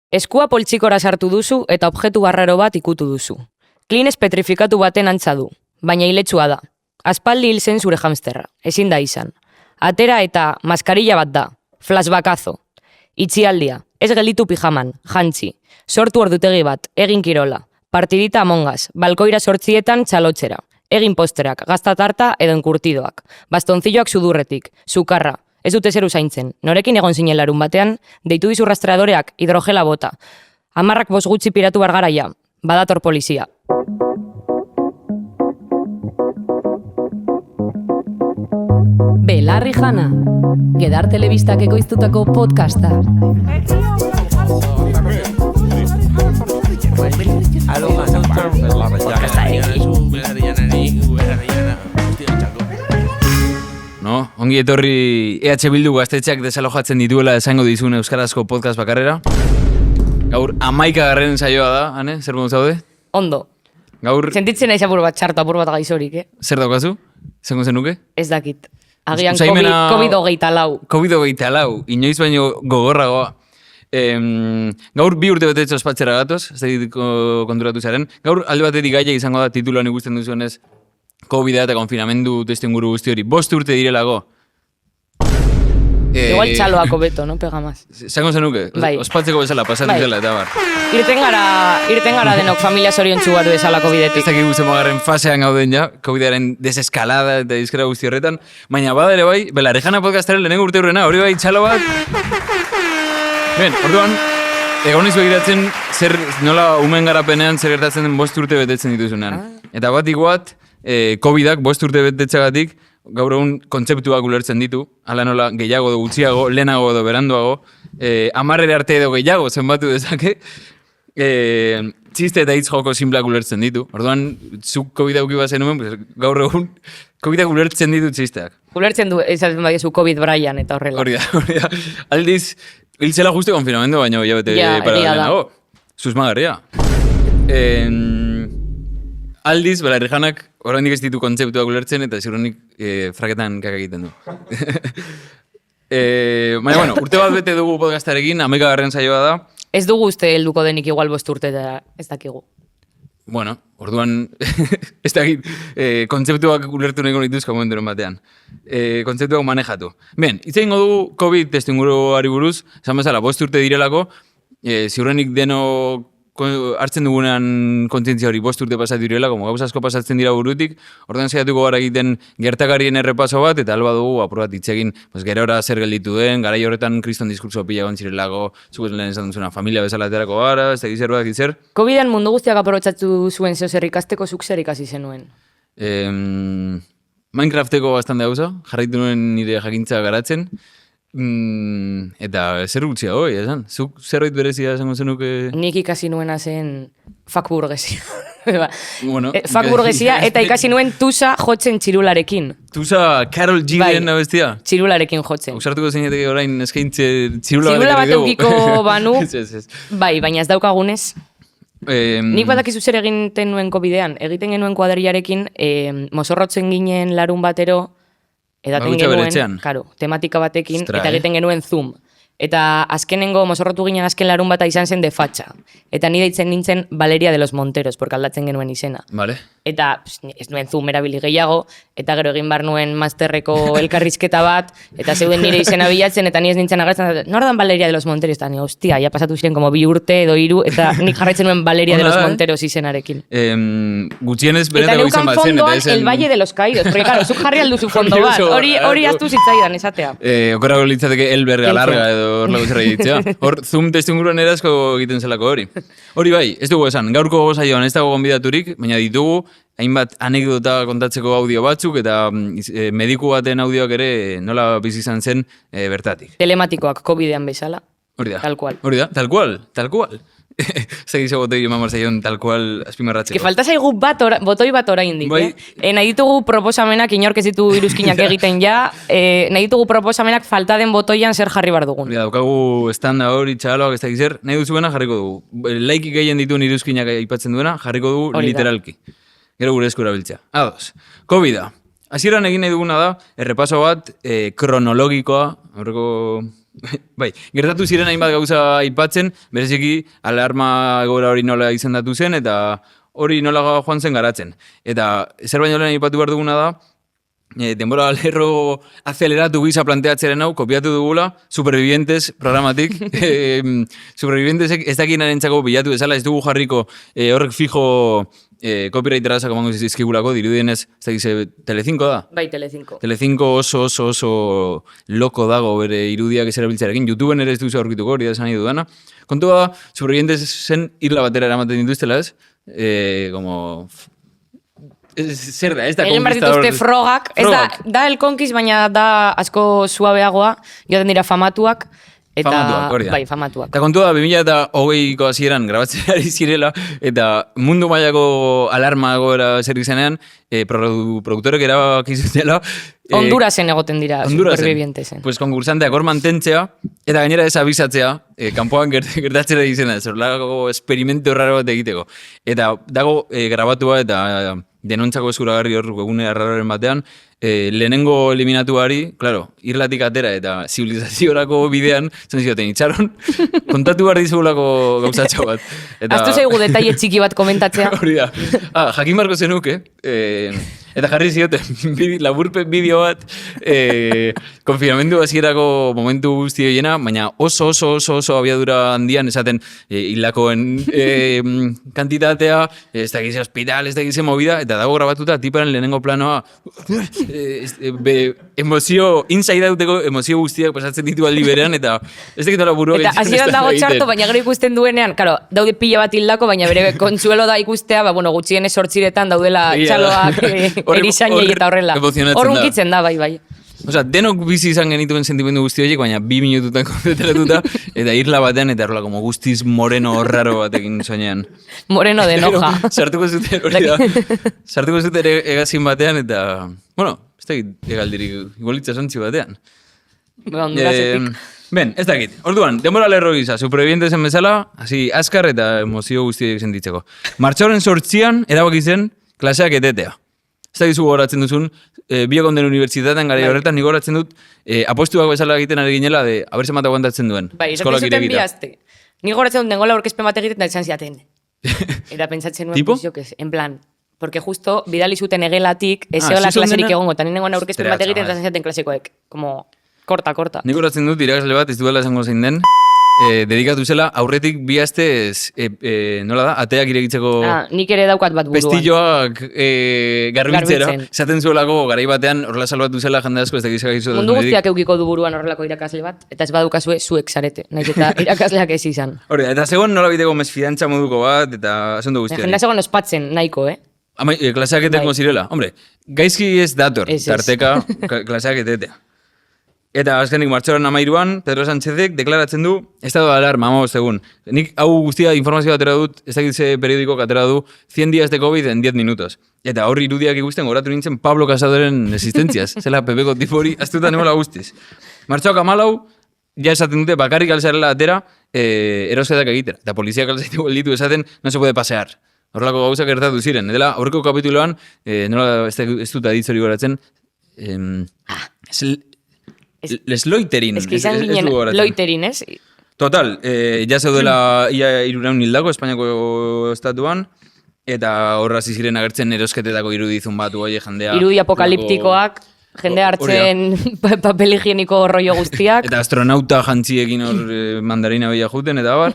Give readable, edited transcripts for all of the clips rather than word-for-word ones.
Eskua poltsikora sartu duzu eta objektu barraro bat ikutu duzu. Klinez petrifikatu baten antza du, baina iletsua da. Aspaldi hil zen zure hamsterra, ezin da izan. Atera eta maskarilla bat da, flashbackazo. Itxialdia, ez gelditu pijaman, jantzi. Sortu ordutegi bat, egin kirola. Partidita amongaz, balkoira 8 txalotzera. Egin posterak, gaztatarta edo enkurtidoak. Bastonzilloak sudurretik, sukarra. Ez dute zer usaintzen. Norekin egon zinen larun batean, deitu dizu rastreadoreak, hidrogela bota. 10 gutxi piratu bargaraia. Badator polizia. Belarri jana, Gedar Telebistak ekoiztutako podcasta. No, ongi etorri EH Bildu gaztetxeak desalojatzen dituela esango dizun euskarazko podcast bakarrera. Gaur 11. saioa da, Ane, zer modu zaude? Ondo. Gaur... Sentitzen naiz apur bat txarto, apur bat gaizorik, Zer daukazu? Zengo zenuke? Ez dakit. Agian COVID-24. COVID-24, inoiz baino gogorragoa. Gaur 2 urte betetxo ospatzera gatoz, ez da konturatu zaren. Gaur alde batetik gaia izango da tituloan ikusten duzuenez COVID-a eta konfinamendu testuinguru guzti hori. 5 urte direlago. Igual txaloako beto, no? Pega más. Zango zenuke? Bai. Ospatzeko bezala, pasatu zela eta bar. Irten gara denok familia zoriontsu bat bezala COVID-etik. Ez dakigu zenbagarren fasean gauden ja, COVID-aren deseskalada eta izkera guzti horretan. Baina bada ere bai, Belarri jana podcastaren lehenengo urte hurrena, hori bai txalo bat. Ben, orduan, egon izu egiratzen zer nola umen garapenean zer gertatzen den 5 urte betetzen dituzunean. Eta batik bat, COVID-ak 5 urte betetxagatik, gaur egun kontzeptuak ulertzen ditu, hala nola gehiago edo gutxiago, lehenago edo beranduago, 10 arte edo gehiago zenbatu dezake, txiste eta hitz joko sinplak ulertzen ditu. Orduan, zuk COVID-a uki bazen nuen, pues, gaur egun COVID-ak ulertzen ditu txisteak. Ulertzen du, ez zu COVID Brian eta horrela. Hori da. Aldiz, hiltzela justu konfinamendu, baina hilabete para lehenago. Susmagarria. Aldiz, Belarri janak, oraindik ez ditu kontzeptuak ulertzen eta ziurrenik fraketan kaka egiten du. Baina, bueno, urte bat bete dugu podcastarekin, 11. saioa da. Ez dugu uste helduko denik igual 5 urte da ez dakigu. Bueno, orduan, ez dakit, kontzeptuak ulertu nahiko nituzka momenturen batean. Kontzeptuak manejatu. Ben, hitz egingo dugu COVID testuinguruari buruz, esan bezala, 5 urte direlako, ziurrenik deno hartzen dugunean kontzientzia hori 5 urte pasatu direla, como gauza asko pasatzen dira burutik, orduan saiatuko gara egiten gertakarien errepaso bat, eta alba dugu apur bat itzegin, pues, gerora zer gelditu den, garai horretan kriston diskurso pila gontzirelako, zuk lehen esan duzuna, familia bezala aterako gara, ez dakiz bat zer. COVID-an mundu guztiak aprobetxatu zuen zeo zer ikasteko, zuk zer ikasi zenuen? Minecrafteko bastante gauza, jarraitu nuen nire jakintza garatzen, eta zer gutxia hoi, esan? Zuk zerbait berezia esango zenuke... Nik ikasi nuena zen fakburgesia. Bueno, fakburgesia eta ikasi nuen tusa jotzen txirularekin. Tusa Karol G den abestia? Txirularekin jotzen. Ausartuko zeineteke orain eskaintze txirula bat eukiko banu, bai, baina ez daukagunez. Nik badakizu zer egiten nuen COVID-ean. Egiten genuen kuadrillarekin, mozorrotzen ginen larun batero, edaten genuen, tematika batekin, eta egiten genuen Zoom. Eta azkenengo, mozorrotu ginen azken larun bata izan zen de fatxa. Eta ni deitzen nintzen Valeria de los Monteros, porque aldatzen genuen izena. Vale. Eta ez nuen Zoom erabili gehiago, eta gero egin bar nuen masterreko elkarrizketa bat, eta zeuden nire izena bilatzen, eta ni ez nintzen agertzen, nordan Valeria de los Monteros, eta ni, hostia, ja pasatu ziren como 2 urte edo 3, eta nik jarraitzen nuen Valeria de los Monteros izenarekin. Gutxienez benetako izan bat zen, eta neukan fondoan el Valle de los Caídos, porque claro, zuk jarri alduzu fondo bat, hori aztu zitzaidan esatea. Okorrago litzateke Elber Galarga edo hor lagu zerra ditzea. Hor, Zoom testuinguruan erazko egiten zelako hori. Hori bai, ez dugu esan, gaurko gozaioan ez dago gonbidaturik, baina ditugu, hainbat anekdota kontatzeko audio batzuk eta mediku baten audioak ere nola bizi izan zen bertatik. Telematikoak COVID-ean bezala. Hori da. Tal cual. Hori da, tal cual. Segizo botoi emamar zaion tal cual azpimarratzeko. Que falta zaigu botoi bat oraindik, bai. Nahi ditugu proposamenak, inork ez ditu iruzkinak egiten ja, nahi ditugu proposamenak falta den botoian zer jarri bar dugun. Hori da, daukagu estanda hori, txaloak ez dakiz zer, nahi duzuena jarriko dugu. Laiki gehien dituen iruzkinak aipatzen duena, jarriko dugu hori literalki. Gero gure esku erabiltzea. Ados, COVID-a. Hasieran egin nahi duguna da, errepaso bat kronologikoa, horreko Bai, gertatu ziren hainbat gauza aipatzen, bereziki alarma egoera hori nola izendatu zen, eta hori nola joan zen garatzen. Eta zer baino lehen aipatu behar duguna da, denbora lerro aceleratu gisa planteatzeren hau, kopiatu dugula, Supervivientes programatik. Supervivientesek ez dakinarentzako bilatu bezala, ez dugu jarriko horrek fijo copywritera sakomango zizkigulako, dirudienez, ez dakize, Telecinco da? Bai, Telecinco. Telecinco oso loko dago bere irudiak ez erabiltzearekin. YouTubeen ere ez duzu aurkituko, hori da esan nahi dudana. Kontua da, Supervivientesen irla batera eramaten dituztela ez? Como... Zer da, ez da Egin behar konkistador... dituzte frogak, ez da el konkiz, baina da asko suabeagoa, joaten dira famatuak, eta... Famatuak, hori da. Bai, famatuak. Eta kontua da, 2020ko hasieran grabatzen ari zirela, eta mundu mailako alarma egoera zer izenean, produktorek erabaki zutela... Hondurasen egoten dira, Supervivientesen. Pues konkursanteak hor mantentzea, eta gainera ez abizatzea, kanpoan gertatzera izena, zorlako esperimentu raro bat egiteko. Eta dago grabatua eta denontzako eskuragarri hor egune arraroren batean, lehenengo eliminatuari, claro, irlatik atera eta zivilizaziorako bidean, zen zioten, itxaron, kontatu behar dizugulako gauzatxo bat. Aztu zaigu detaile txiki bat komentatzea. Hori da. Jakin barko zenuke, eta jarri zioten, laburpen bideo bat, konfinamendu hasierako momentu guzti horiena, baina oso abiadura handian, esaten hilakoen kantitatea, ez da gize hospital, ez da gize movida, eta dago grabatuta tiparen lehenengo planoa, emozio, inside outeko emozio guztiak pasatzen ditu aldi berean, eta ez dakitola burua eta hasieran dago txarto, baina gero ikusten duenean, karo, daude pila bat hildako, baina bere kontsuelo da ikustea, gutxienez 8 daudela txaloak, erizainei eta horrela. Hor unkitzen da, bai. Osea, denok bizi izan genituen sentimendu guzti horiek, baina 2 minututan konzentratuta, eta irla batean, eta horrela, como guztiz moreno raro batekin soinean. Moreno de noja. Sartuko zuten, hori da. Sartuko zuten egazin batean, eta, bueno, ez dakit egaldirik golitza sontzi batean. Ben, ez dakit. Orduan, denbora lerro gisa, Supervivientesen bezala, hasi azkar eta emozio guztiak sentitzeko. Martxoaren 8an erabaki zen klaseak etetea. Ez dakizu gogoratzen duzun, Biokonden Unibertsitatean gara horretan, nik gogoratzen dut, apostuak bezala egiten ari ginela, de haber zenbat aguantatzen duen. Bai, esaten zuten bi aste. Nik gogoratzen dut dengola aurkezpen bat egiten da izan ziaten. Eta pentsatzen nuen, pues, en plan, porque justo bidali zuten egelatik, ezeola klaserik egongo, eta ninengoan aurkezpen bat egiten da izan ziaten klasekoek. Como, korta. Nik gogoratzen dut, irakasle bat, ez duela esango zein den, dedikatu zela, aurretik 2 astez, nola da, ateak iregitzeko... nik ere daukat bat buruan. Pestilloak garbitzera. Esaten zuelako, garai batean, horrela salbatu zela, jende asko, ez da gizak izu. Mundu guztiak eukiko du buruan horrelako irakasle bat, eta ez badukazue zuek zarete, nahiz eta irakasleak ez izan. Hori, eta zegoen nola biteko mesfidantza moduko bat, eta asunto guztiak. Jendea zegoen ospatzen, nahiko, klaseak etengo zirela. Hombre, gaizki ez dator, tarteka klaseak etetea. Eta azkenik martxoaren 13an, Pedro Sánchezek deklaratzen du estado de alarma, egun. Nik hau guztia informazioa atera dut, ez dakitze periodikoak atera du, 100 días de COVID en 10 minutos. Eta horri irudiak ikusten goratu nintzen Pablo Casadoren existentziaz. Zela pepeko tipo hori, aztutan emola guztiz. Martxoak 14, ja esaten dute bakarrik alzarela atera erosketak egitera. Eta poliziak alzaitu gelditu esaten, no se puede pasear. Horrelako gauzak gertatu ziren. Edela, aurreko kapituloan, nola ez dut aditz hori goratzen, les loiterin. Ez que izan ginen loiterin, ez? Total, ja zeudela ia 300 hildako Espainiako estatuan, eta horra ziren agertzen erosketetako irudizun bat uai jendea. Irudi apokaliptikoak, jende hartzen papel higieniko rollo guztiak. Eta astronauta jantziekin hor mandarina behia juten, eta bar.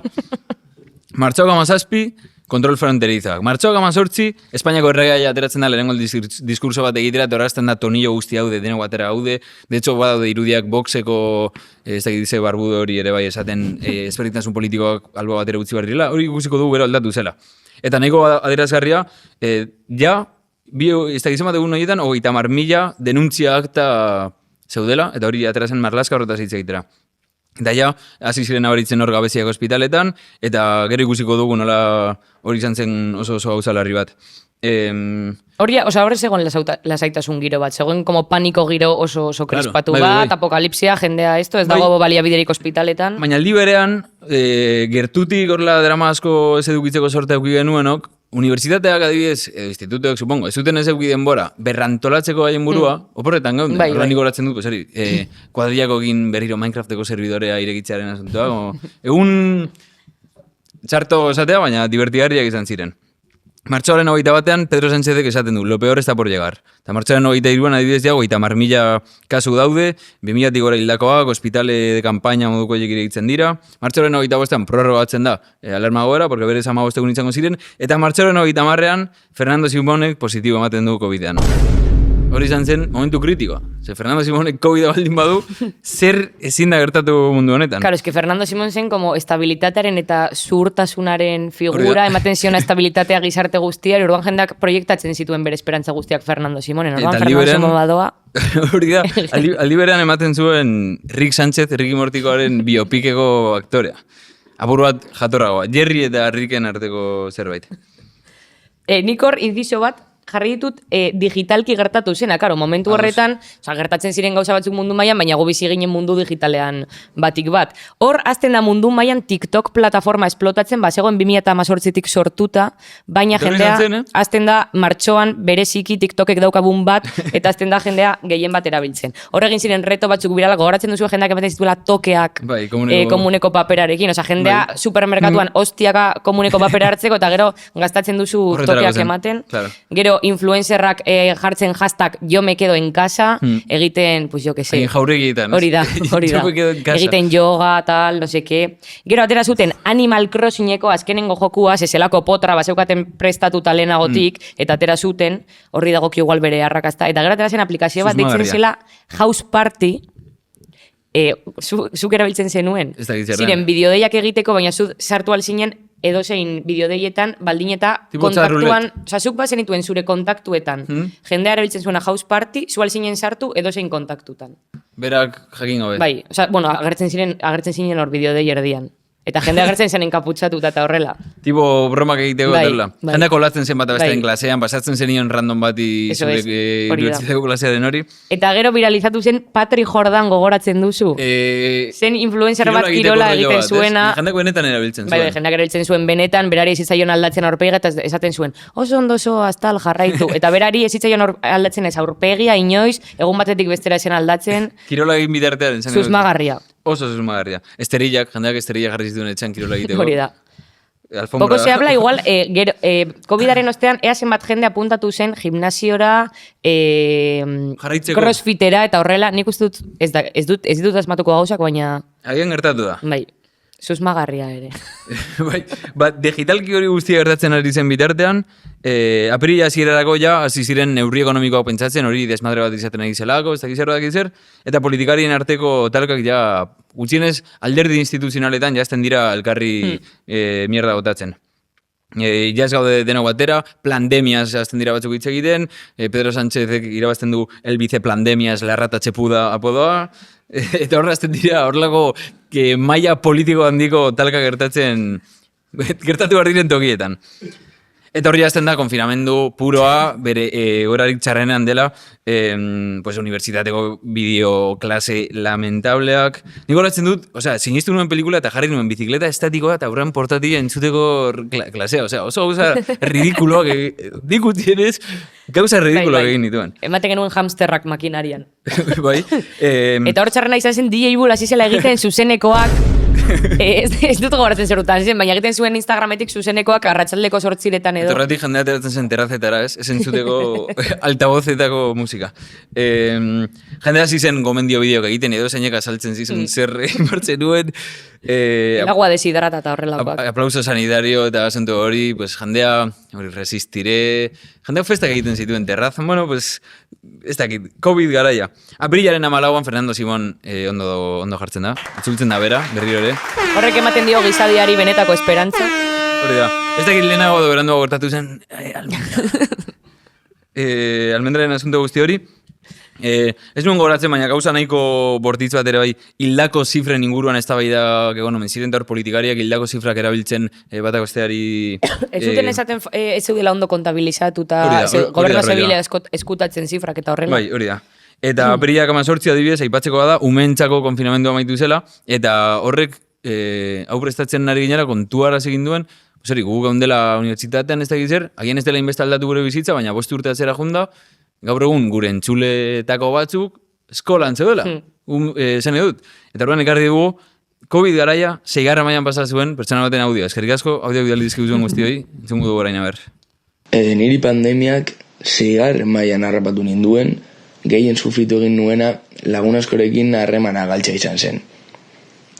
Martxoak 17, kontrol fronterizak. Martxoak 18, Espainiako erregaia ateratzen da lehenengo diskurso bat egitera, eta horrazten da tonillo guzti haude, deneko atera haude. De hecho, badaude irudiak boxeko, ez dakit dize barbudo hori ere bai esaten, ezberdintasun politikoak albo batera utzi barrila, hori ikusiko dugu gero aldatu zela. Eta nahiko adierazgarria, ja, ez dakit zenbat egun horietan, 30.000 denuntzia akta zeudela, eta hori aterazen marlaska horretaz hitz egitera. Eta ja, hasi ziren abaritzen hor gabeziak ospitaletan, eta gero ikusiko dugu nola hori izan zen oso gauza larri bat. Hori, horre zegoen lasaitasun giro bat, zegoen como paniko giro oso krispatu bai. bat, apokalipsia, jendea ez dago baliabiderik ospitaletan. Baina aldi berean, gertutik horrela drama asko ez edukitzeko sorte auki genuenok, unibertsitateak adibidez, instituteok, supongo, ez zuten ez euki denbora, berrantolatzeko haien burua, oporretan gauden, horrean nik horatzen dut, kuadriako egin berriro Minecrafteko servidorea irekitzearen asuntoa, egun txarto esatea, baina divertigarriak izan ziren. Martxoaren 21 Pedro Sánchezek esaten du, lo peor está por llegar. Eta martxoaren 23an adibidez jago, 50.000 kasu daude, 2000 gora hildakoak, ospitale de kampaina moduko horiek irekitzen dira. Martxoaren 25an prorrogatzen da alarma goera, porque berez 15 egun izango ziren. Eta martxoaren 30an Fernando Simonek positibo ematen du COVID-ean. Hori izan zen momentu kritikoa. Fernando Simonek COVID-a baldin badu, zer ezin da gertatu mundu honetan. Claro, es que Fernando Simón zen como estabilitatearen eta zuhurtasunaren figura, ematen ziona estabilitatea gizarte guztia, orduan jendak proiektatzen zituen bere esperantza guztiak Fernando Simonen. Orduan Fernando Simón badoa. Hori da, aldi berean ematen zuen Rick Sánchez, Ricky Mortikoaren biopikeko aktorea. Apur bat jatorragoa, Jerry eta Ricken arteko zerbait. Nik hor indizo bat, jarri ditut digitalki gertatu zena, karo, momentu horretan, gertatzen ziren gauza batzuk mundu mailan, baina gu bizi ginen mundu digitalean batik bat. Hor, azten da mundu mailan TikTok plataforma esplotatzen, zegoen 2018tik sortuta, baina jendea, azten da martxoan bereziki TikTokek daukabun bat, eta azten da jendea gehien bat erabiltzen. Hor egin ziren reto batzuk birala, gogoratzen duzu jendeak ematen zituela tokeak komuneko paperarekin, jendea supermerkatuan hostiaka komuneko papera hartzeko, eta gero gastatzen duzu tokeak ematen. Gero influencerrak jartzen hashtag yo me quedo en casa, egiten, pues yo que sé. Jauregietan. Hori da. Egiten yoga, tal, no sé qué. Gero atera zuten Animal Crossingeko azkenengo jokua, zezelako potra, zeukaten prestatuta lehenagotik, eta atera zuten, horri dagoki igual bere arrakazta. Eta gero atera zen aplikazio bat, deitzen zela House Party, zuk erabiltzen zenuen. Ziren, bideodeiak egiteko, baina zu sartu alzinen edozein bideodeietan, baldin eta kontaktuan, zuk bazen dituen zure kontaktuetan, jendea erabiltzen zuena House Party, zu alzinen sartu edozein kontaktutan. Berak jakin gobe. Bai, agertzen zinen hor bideodei erdian. Eta jende agertzen zen enkaputzatuta eta horrela. Tipo bromak egiteko dela. Jende kolatzen zen bat abestearen klasean, pasatzen zenion random bati zurek unibertsitateko klasea den hori. Eta gero viralizatu zen Patrick Jordan gogoratzen duzu. Zen influencer bat kirola egiten zuena. Jendeak benetan erabiltzen zuen. Bai, jendeak erabiltzen zuen benetan, berari ezitzaion aldatzen aurpegia eta esaten zuen, oso ondoso astal jarraitu. Eta berari ezitzaion aldatzen ez aurpegia, inoiz, egun batetik bestera zen aldatzen. Kirola egin bitartean. Susmagarria. Oso susmagarria. Esterillak, jendeak esterillak jarri zituen etxean kirola egiteko. Hori da. Poco se habla igual, COVID-aren ostean, ea zenbat jende apuntatu zen gimnasiora, crossfitera eta horrela, nik uste dut, ez ditut asmatuko gauzak, baina... Agian gertatu da. Bai, susmagarria ere. Bai, digitalki hori guztia gertatzen ari zen bitartean, apirila hasierarako ja, hasi ziren neurri ekonomikoak pentsatzen, hori desmadre bat izaten ari zelako, ez dakiz zer, eta politikarien arteko talkak ja, gutxienez alderdi instituzionaletan jazten dira elkarri mierda botatzen. Jaz gaude denok batera, plandemias jazten dira batzuk hitz egiten, Pedro Sánchezek irabazten du el viceplandemias la rata txepuda apodoa, eta horrazten dira horrelako maila politiko handiko talka gertatu behar diren tokietan. Eta horri jazten da, konfinamendu puroa, bere horarik txarrenean dela, unibertsitateko bideoklase lamentableak. Nik horatzen dut, sinistu nuen pelikula eta jarri nuen bizikleta estatikoa eta aurran portatia entzuteko klasea. Oso gauza ridikuloak, dikutienez, gauza ridikuloak egin dituen. Ematen genuen hamsterrak makinarian. Bai. Eta hor txarrena izan zen DJ Bull hasi zela egiten zuzenekoak, ez dut gogoratzen zerutan zen, baina egiten zuen Instagrametik zuzenekoak arratsaldeko 8 edo. Eta horretik jendea ateratzen zen terrazetara, ez entzuteko altavozetako musika. Jendea hasi zen gomendio bideok egiten edo zeinek azaltzen zizun zer martzen nuen. El agua deshidrata eta horrelakoak. Aplauso sanitario eta asunto hori, jendea resistire, jendea festak egiten zituen terrazan, ez dakit, COVID garaia. Aprilaren 14an Fernando Simón ondo jartzen da, itzultzen da bera, berriro ere. Horrek ematen dio gizadiari benetako esperantza. Hori da, ez dakit lehenago edo beranduago gertatu zen, almendraren asunto guzti hori. Ez nuen goratzen, baina gauza nahiko bortitz bat ere bai, hildako zifren inguruan eztabaidak egon, ziren da hor politikariak hildako zifrak erabiltzen batako besteari... Ez zuten esaten ez zeudela ondo kontabilizatuta, gobernu zibila eskutatzen zifrak eta horrela. Bai, hori da. Eta apirilak 18 adibidez, aipatzekoa da, umentzako konfinamendua amaitu zela, eta horrek hau prestatzen ari ginera kontuaraz egin duen, gu gaundela unibertsitatean ez da zer, agian ez dela inbesta aldatu gure bizitza, baina 5 urte atzera junda, gaur egun gure entzuletako batzuk eskolan zeudela, zen edut. Eta horren ekarri dugu, COVID garaia, 6. mailan pasa zuen, pertsona baten audio. Eskerrik asko, audio bidali dizkigu zuen guztioi, entzungu dugu orain, aber. Niri pandemiak 6. mailan harrapatu ninduen, gehien sufritu egin nuena lagun askorekin harremana galtza izan zen.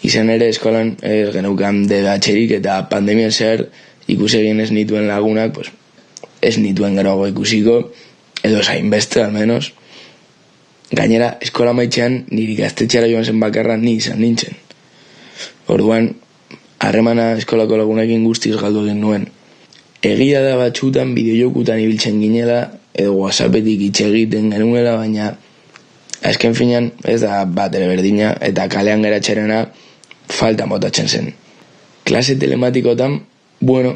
Izan ere eskolan ez geneukan DBH-erik eta pandemia zehar ikusi egin ez nituen lagunak, pues, ez nituen geroago ikusiko, edo zain beste, almenos. Gainera, eskola maitxean niri gaztetxeara joan zen bakarra ni izan nintzen. Orduan, harremana eskolako lagunekin guztiz galdu egin nuen. Egia da batxutan bideojokutan ibiltzen ginela, edo WhatsAppetik hitz egiten genuela, baina azken finean ez da bat ere berdina eta kalean geratxerena falta motatzen zen. Klase telematikotan, bueno,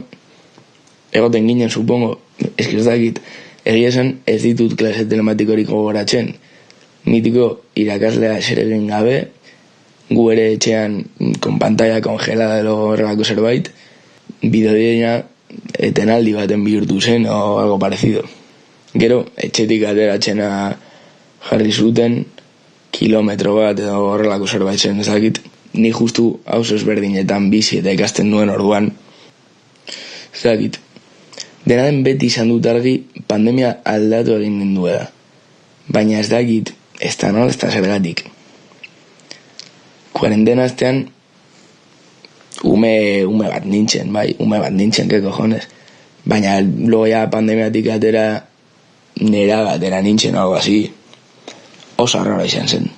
egoten ginen, supongo, eskizakit, egia esan ez ditut klase telematikorik gogoratzen. Mitiko irakaslea eseregin gabe, gu ere etxean kon pantalla kongelada edo horrelako zerbait, bideodeina etenaldi baten bihurtu zen o algo parecido. Gero, etxetik ateratzena jarri zuten, kilometro bat edo horrelako zerbait zen ezakit. Ni justu hauzo ezberdinetan bizi eta ikasten nuen orduan. Ezakit. Dena den beti izan dut argi pandemia aldatu egin ninduela. Baina ez dakit, ez da nola, ez da zergatik. Kuarentena aztean ume bat nintzen, bai, ume bat nintzen, ke cojones. Baina luego ya pandemiatik atera nera batera nintzen, algo así. Oso arrara izan zen.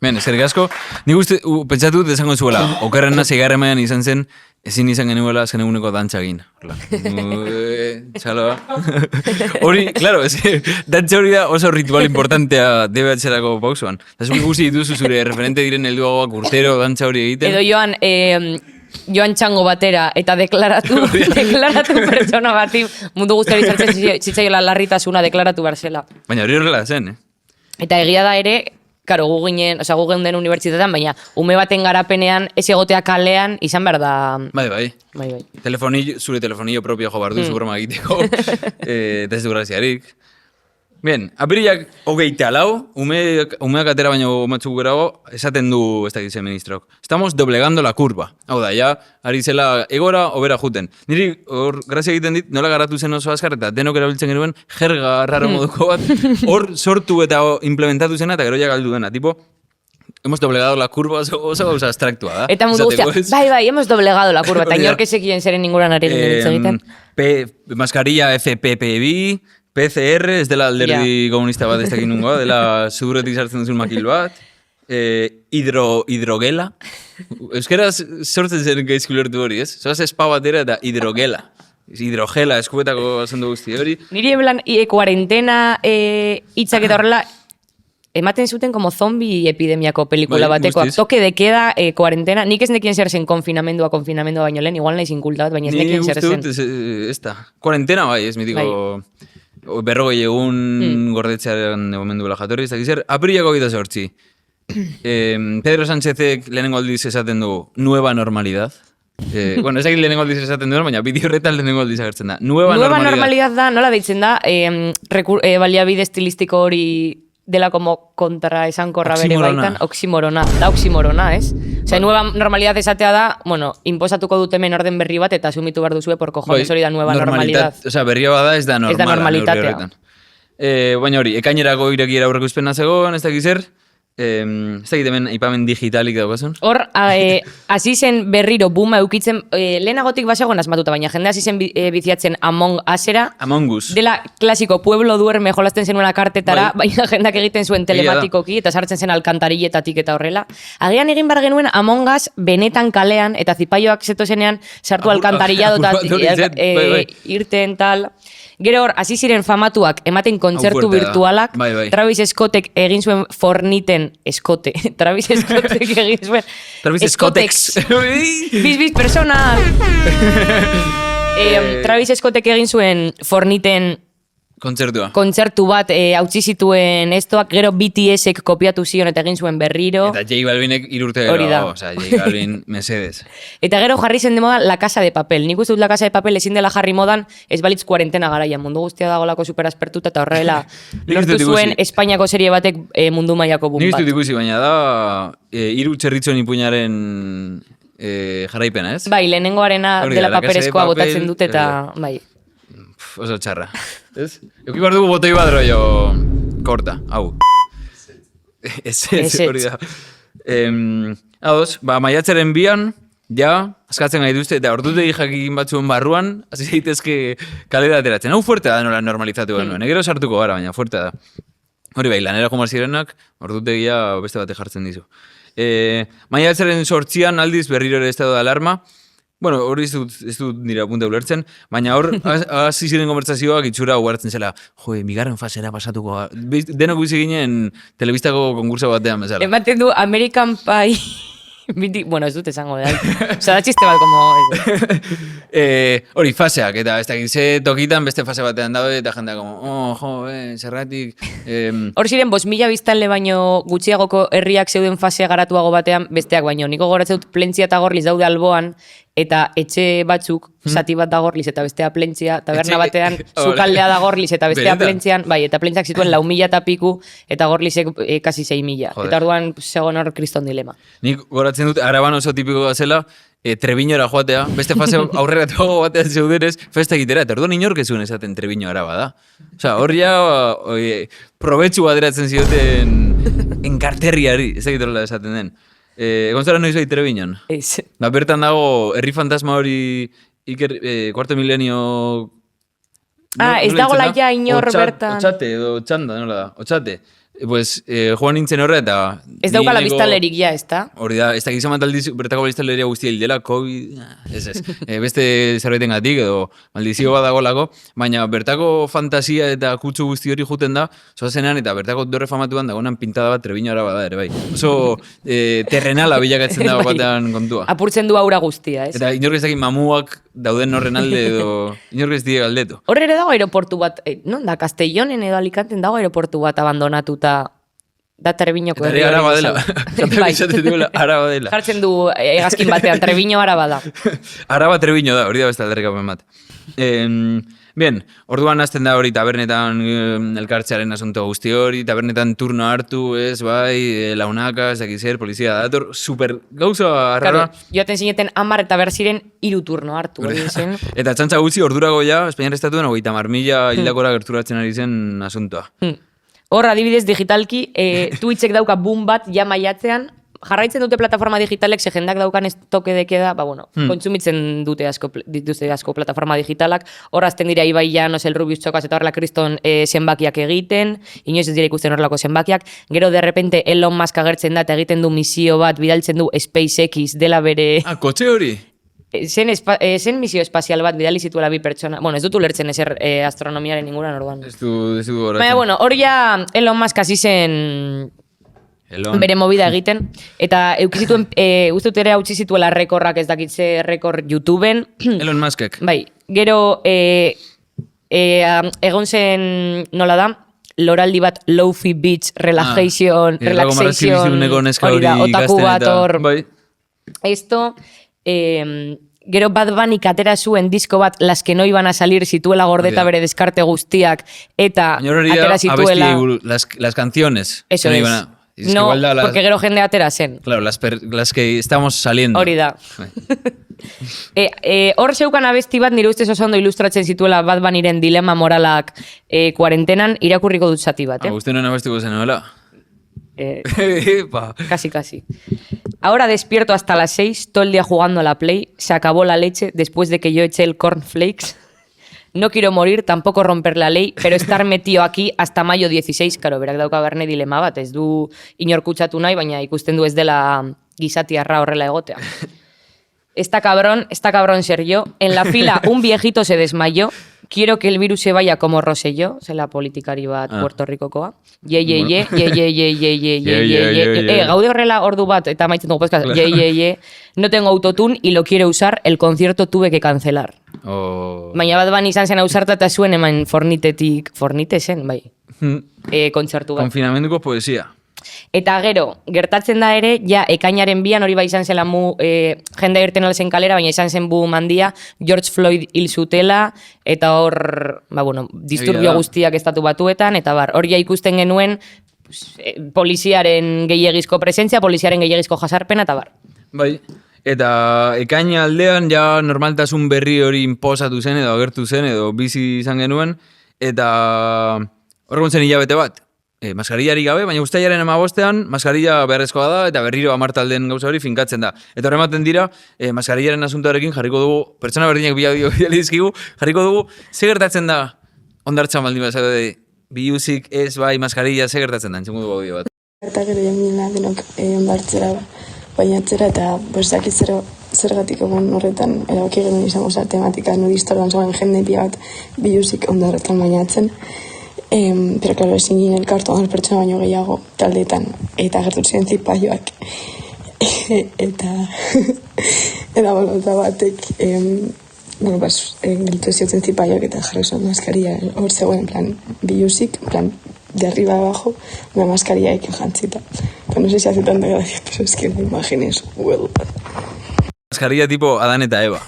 Ben, eskerrik asko, nik uste, pentsatu dut esango zuela, okerrena 6. mailan izan zen, ezin izan genuela azken eguneko dantza egin. Txaloa. Hori, claro, dantza hori da oso ritual importantea DBH-erako pausuan. Eta zuk ikusi dituzu zure referente diren helduagoak urtero dantza hori egiten. Edo joan txango batera eta deklaratu pertsona bati mundu guztiari zartzen zitzaiola larritasuna deklaratu barzela. Baina hori horrela zen, Eta egia da ere, karo, gu geunden unibertsitatean, baina ume baten garapenean ez egotea kalean izan behar da... Bai. Zure telefonillo propio jo bardu, broma egiteko, eta ez du graziarik. Bien, apirilak 24, umeak atera baino matzuk gerago, esaten du, ez dakitzen ministrok. Estamos doblegando la curva. Hau da, ja, ari zela egora, obera juten. Niri, hor, grazia egiten dit, nola garatu zen oso azkar, eta denok erabiltzen genuen, jerga raro moduko bat, hor sortu eta implementatu zena, eta gero ja galdu dena. Tipo, hemos doblegado la curva, oso gauza abstraktua da. Eta mundu guztia, bai, hemos doblegado la curva, eta inork ezekien zeren inguran ari egiten. Mascarilla FPPB, PCR, ez dela alderdi komunista bat ez dakin nungoa, dela suduretik sartzen duzun makil bat, hidrogela. Euskaraz sortzen zen gaizki ulertu hori, ez? Zoaz espa batera eta hidrogela. Hidrogela, eskubetako zendu guzti hori. Niri eblan kuarentena hitzak eta horrela, ematen zuten como zombi epidemiako pelikula bateko. Toque de queda, kuarentena. Nik ez nekien zer zen konfinamendua baino lehen, igual nahi zinkulta bat, baina ez nekien zer zen. Ni uste dut, ez da. Kuarentena bai, ez mitiko... Berrogei egun gordetzearen momentu bela jatorri, ez dakizer, apirilako 28. Pedro Sánchezek lehenengo aldiz esaten du nueva normalidad. Bueno, ez dakit lehenengo aldiz esaten duen, baina bideo horretan lehenengo aldiz agertzen da. Nueva normalidad da, nola deitzen da, baliabide estilistiko hori dela como kontra esankorra bere baitan, oximorona, ez? Osea, nueva normalidad esatea da, bueno, imposatuko dut hemen orden berri bat eta asumitu behar duzue por cojones hori da nueva normalidad. Osea, berria bada ez da normala. Ez da normalitatea. Baina hori, ekainerako irakiera aurreko izpena zegoen, ez dakiz zer, ez dakit hemen aipamen digitalik daukazun? Hor, hasi zen berriro buma eukitzen, lehenagotik basegoen asmatuta, baina jende hasi zen biziatzen Among Usera. Among Us. Dela klasiko pueblo duerme jolazten zenuela kartetara, baina jendak egiten zuen telematikoki, eta sartzen zen alkantarilletatik eta horrela. Agian egin bar genuen Among Us benetan kalean, eta zipaioak zeto zenean sartu alkantarillado eta irten tal... Gero hor, hasi ziren famatuak ematen kontzertu fuertea da. virtualak, Bai. Travis Scottek egin zuen Forniten eskote. Travis Scottek egin zuen Travis Scottex. Biz personal. Travis Scottek egin zuen Forniten Kontzertua. kontzertu bat hautsi zituen estoak, gero BTSek kopiatu zion eta egin zuen berriro. Eta J Balvinek 3 urte Hori da. geroago, osea, J Balvin mesedes. Eta gero jarri zen de moda La Casa de Papel. Nik uste dut La Casa de Papel ezin dela jarri modan ez balitz kuarentena garaian. Mundu guztia dagolako superaspertuta eta horrela Nik ez lortu dut zuen ikusi. Espainiako serie batek mundu mailako boom Nik ez bat. dut ikusi, baina da hiru txerritzon ipuñaren jaraipena, ez? Bai, lehenengoarena Hori da, dela La Casa de paperezkoa Papel, botatzen dute eta bai. Oso txarra. Ez? Euki behar dugu botoi bat rollo korta, hau. Ez, hori da. Ados, maiatzaren bian, ja, askatzen gai duzte, eta ordutegi jakin batzuen barruan, hasi daitezke kalera ateratzen. Hau fuerte da nola normalizatu genuen. Egero sartuko gara, baina fuerte da. Hori bai, lanera jomar zirenak, ordutegia beste bate jartzen dizu. Maiatzaren 8an aldiz berriro ere estado de alarma. Bueno, hori ez dut nire apunta ulertzen, baina hor, hasi ziren konbertsazioak itxura ugartzen zela, bigarren fasera pasatuko, denok bizi ginen telebistako konkurso batean bezala. Ematen du American Pie. Bueno, ez dut esango da. Osa, da txiste bat, como... Hori, faseak, eta ez dakit, ze tokitan beste fase batean daude, eta jendea, zerratik... Hor ziren, 5.000 biztanle baino gutxiagoko herriak zeuden fasea garatuago batean besteak baino. Niko goratzen dut Plentzia eta Gorliz daude alboan, eta etxe batzuk, zati bat da Gorliz eta bestea Plentzia, taberna batean zukaldea da Gorliz eta bestea Plentzian, bai, eta Plentziak zituen 4.000 eta piku, eta Gorlizek kasi 6.000. Eta orduan, segon hor kriston dilema. Nik goratzen dut, Araban oso tipiko zela, Trebiñora joatea, beste fase aurreratuago batean zeudenez, festa egitera, eta orduan inork ez zuen esaten Trebiño Araba da. Osea, hor ja, probetxu baderatzen zioten enkarterriari, ez egiterla esaten den. Egon zara noiz bai Trebiñon? Ez. Bertan dago, herri fantasma hori kuarto milenio... Ez dago laia inor bertan. Otxate edo txanda, nola da? Otxate. Pues, joan nintzen horre eta... Ez daukala biztanlerik ja, ez da? Hori da, ez dakiz amantaldiz bertako biztanleria guztia hildela, COVID, ez. Beste zerbaiten gatik edo maldizio bat dagolako, baina bertako fantasia eta kutsu guzti hori juten da, zoazenean eta bertako dorre famatuan dagoenan pintada bat Trebiño Araba da ere, bai. Oso terrenala bilakatzen dago batean kontua. Apurtzen du aura guztia, ez? Eta inork ez dakit mamuak dauden horren alde edo inork ez die galdetu. Horre ere dago aeroportu bat, non da, Castellonen edo Alicanten dago aeroportu bat abandonatuta da Trebiñoko herri Araba dela. Bai. Araba dela. Jartzen du hegazkin batean, Trebiño Araba da. Araba Trebiño da, hori da beste alderrikapen bat. Bien, orduan hasten da hori tabernetan elkartzearen asunto guzti hori, tabernetan turno hartu, ez, bai, launaka, ez dakiz zer, polizia dator, super gauza arrara. Joaten zineten 10 eta berzien 3 turno hartu. Zen. Eta txantza gutxi ordurago ja, Espainiar estatuen 30.000 hildakora gerturatzen ari zen asuntoa. Hor, adibidez, digitalki, Twitchek dauka boom bat ja maiatzean, jarraitzen dute plataforma digitalek, ze jendak daukan ez toke dekeda, kontsumitzen dituzte asko plataforma digitalak, hor azten dira Ibai Llanos, el Rubius Txokas, eta horrela kriston zenbakiak egiten, inoiz ez dira ikusten horrelako zenbakiak, gero de repente Elon Musk agertzen da, eta egiten du misio bat, bidaltzen du SpaceX dela bere... Kotxe hori? Zen misio espazial bat bidali zituela 2 pertsona. Bueno, ez dut ulertzen ezer astronomiaren inguran orduan. Ez du goratzen. Baina, bueno, hori ja Elon Musk hasi zen bere movida egiten. Eta eukizituen, uste dut ere hautsi zituela rekorrak, ez dakitze rekord YouTubeen. Elon Muskek. Bai, gero egon zen, nola da, loraldi bat Lofi Beach Relaxation, hori da, otaku bat hor. Bai. Esto... gero Bad Bunnyk atera zuen disko bat Las que no iban a salir zituela gordeta bere deskarte guztiak eta atera zituela las canciones eso es no, porque gero jende atera zen claro, las que estamos saliendo hori da hor zeukan abesti bat nire ustez oso ondo ilustratzen zituela Bad Bunnyren dilema moralak kuarentenan irakurriko dut zati bat Agustin non abestiko zen nola? Casi. Ahora despierto hasta las 6, todo el día jugando a la Play. Se acabó la leche después de que yo eché el cornflakes. No quiero morir, tampoco romper la ley, pero estar metido aquí hasta mayo 16. Claro, berak dauka barne dilema bat, ez du inor kutsatu nahi, baina ikusten du ez dela gizatiarra horrela egotea. Está cabrón ser yo. En la fila un viejito se desmayó. quiero que el virus se vaya como Rosselló, zela politikari bat Puerto Ricokoa. Gaude horrela ordu bat, eta maitzen dugu podcast, no tengo autotune y lo quiero usar, el concierto tuve que cancelar. Baina Bad Bunny izan zen ausarta eta zuen eman Fornite zen, bai, kontzertu bat. Konfinamenduko poesia. Eta gero, gertatzen da ere, ja, ekainaren 2 hori bai izan zela jende irten alzen kalera, baina izan zen bu mandia, George Floyd hil zutela, eta hor, disturbio guztiak estatu batuetan, eta hor ja ikusten genuen poliziaren gehiagizko presentzia, poliziaren gehiagizko jasarpena, eta Bai, eta ekaina aldean ja normaltasun berri hori inposatu zen, edo agertu zen, edo bizi izan genuen, eta hor zen hilabete bat. Maskarillari gabe, baina uztailaren 15ean maskarilla beharrezkoa da eta berriro 10 taldeen gauza hori finkatzen da. Eta horrematen dira, maskarillaren asuntoarekin jarriko dugu, pertsona berdinak bidali dizkigu, jarriko dugu, ze gertatzen da ondartxan baldin bat, biluzik ez bai maskarilla, ze gertatzen da, entzungu dugu audio bat. Eta gero jangina denok ondartzera bainatzera eta zakizero zergatik egon horretan erabaki genuen izango tematika nudistorban zoan jende pia bat biluzik ondarretan bainatzen. Pero claro, ezin ginen elkartu 10 pertsona baino gehiago taldeetan, eta gertu ziren zipaioak. eta batek, geltu ziotzen zipaioak eta jarri zuen maskaria hor zegoen, plan, biluzik, plan, de arriba abajo, una mascarilla ekin jantzita. No sé si hace tanta gracia, pero es que me imagines, Maskarilla tipo Adan eta Eva.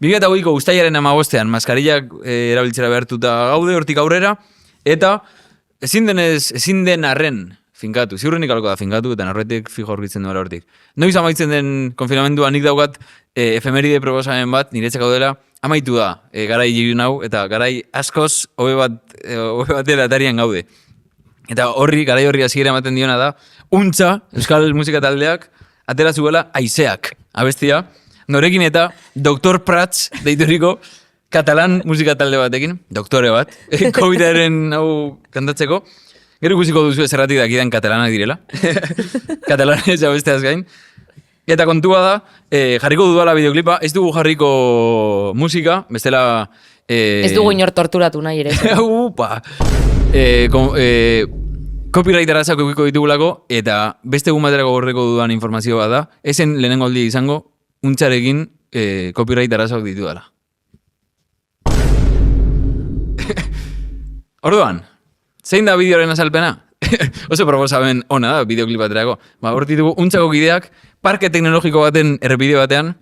2008ko uztailaren 15ean maskarillak erabiltzera behartuta gaude hortik aurrera, eta ezin den arren finkatu, ziurrenik alko da finkatu, eta narretik fijo horbitzen duela hortik. Noiz amaitzen den konfinamendua nik daukat efemeride proposamen bat, niretzak gaudela, amaitu da garai jirun hau, eta garai askoz hobe batera atarian gaude. Eta garai horri hasiera ematen diona da, untza, euskal musika taldeak, atera zuela Aizeak, abestia, norekin eta Dr. Prats deituriko katalan musika talde batekin, doktore bat, COVID-aren hau kantatzeko. Gero ikusiko duzu zerratik dakidan katalanak direla. Katalanez abesteaz gain. Eta kontua da, jarriko dudala bideoklipa, ez dugu jarriko musika, bestela... Ez dugu inor torturatu nahi ere. Upa! Copyright arazak eukiko ditugulako, eta beste egun baterako gorreko dudan informazio bat da, ezen lehenengo aldi izango, untxarekin copyright arazak ditu dela. Orduan, zein da bideoren azalpena? Oso proposamen ona da, bideoklip baterako. Hor ditugu, untxako gideak, parke teknologiko baten errepide batean,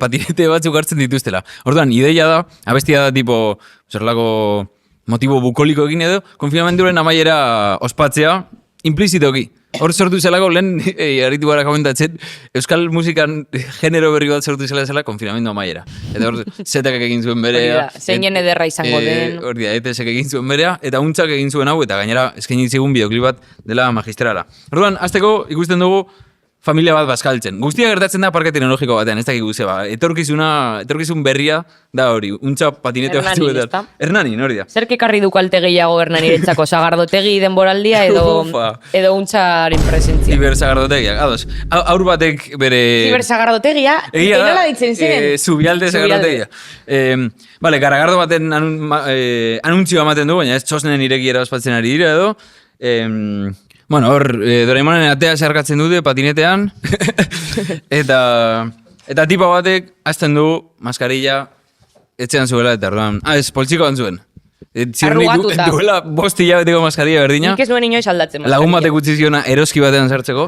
patinete batzuk hartzen dituztela. Orduan, ideia da, abestia da tipo, zerlako motibo bukoliko egin edo, konfinamenduren amaiera ospatzea, implizitoki. Hor sortu zelako, lehen, aritu gara komentatzen, euskal musikan genero berri bat sortu zela konfinamendu amaiera. Eta hor, zetak egin zuen berea. Zeinen ederra izango den. Hor dira, ETSek egin zuen berea, eta untzak egin zuen hau, eta gainera eskaini zigun bideoklip bat dela magistrala. Orduan, hasteko ikusten dugu, familia bat bazkaltzen. Guztia gertatzen da parke teknologiko batean, ez dakik guzea, etorkizun berria da hori, untxa patinete batzu eta... Hernanin, hori da. Zerk ekarri du kalte gehiago Hernanirentzako, sagardotegi denboraldia edo untxaren presentzia? Zibersagardotegiak, ados. Aur batek bere... Zibersagardotegia, enola ditzen ziren? Zubialde sagardotegia. Bale, garagardo baten anuntzioa ematen du, baina ez txosnen irekiera ospatzen ari dira edo... Bueno, hor, Doraemonen atea zeharkatzen dute patinetean, eta tipa batek azten du maskarilla etxean zuela eta orduan. Ez, poltsikoan zuen. Arrugatuta. Duela 5 hilabeteko maskarilla berdina. Nik ez nuen inoiz aldatzen maskarilla. Lagun batek utzi ziona eroski batean sartzeko.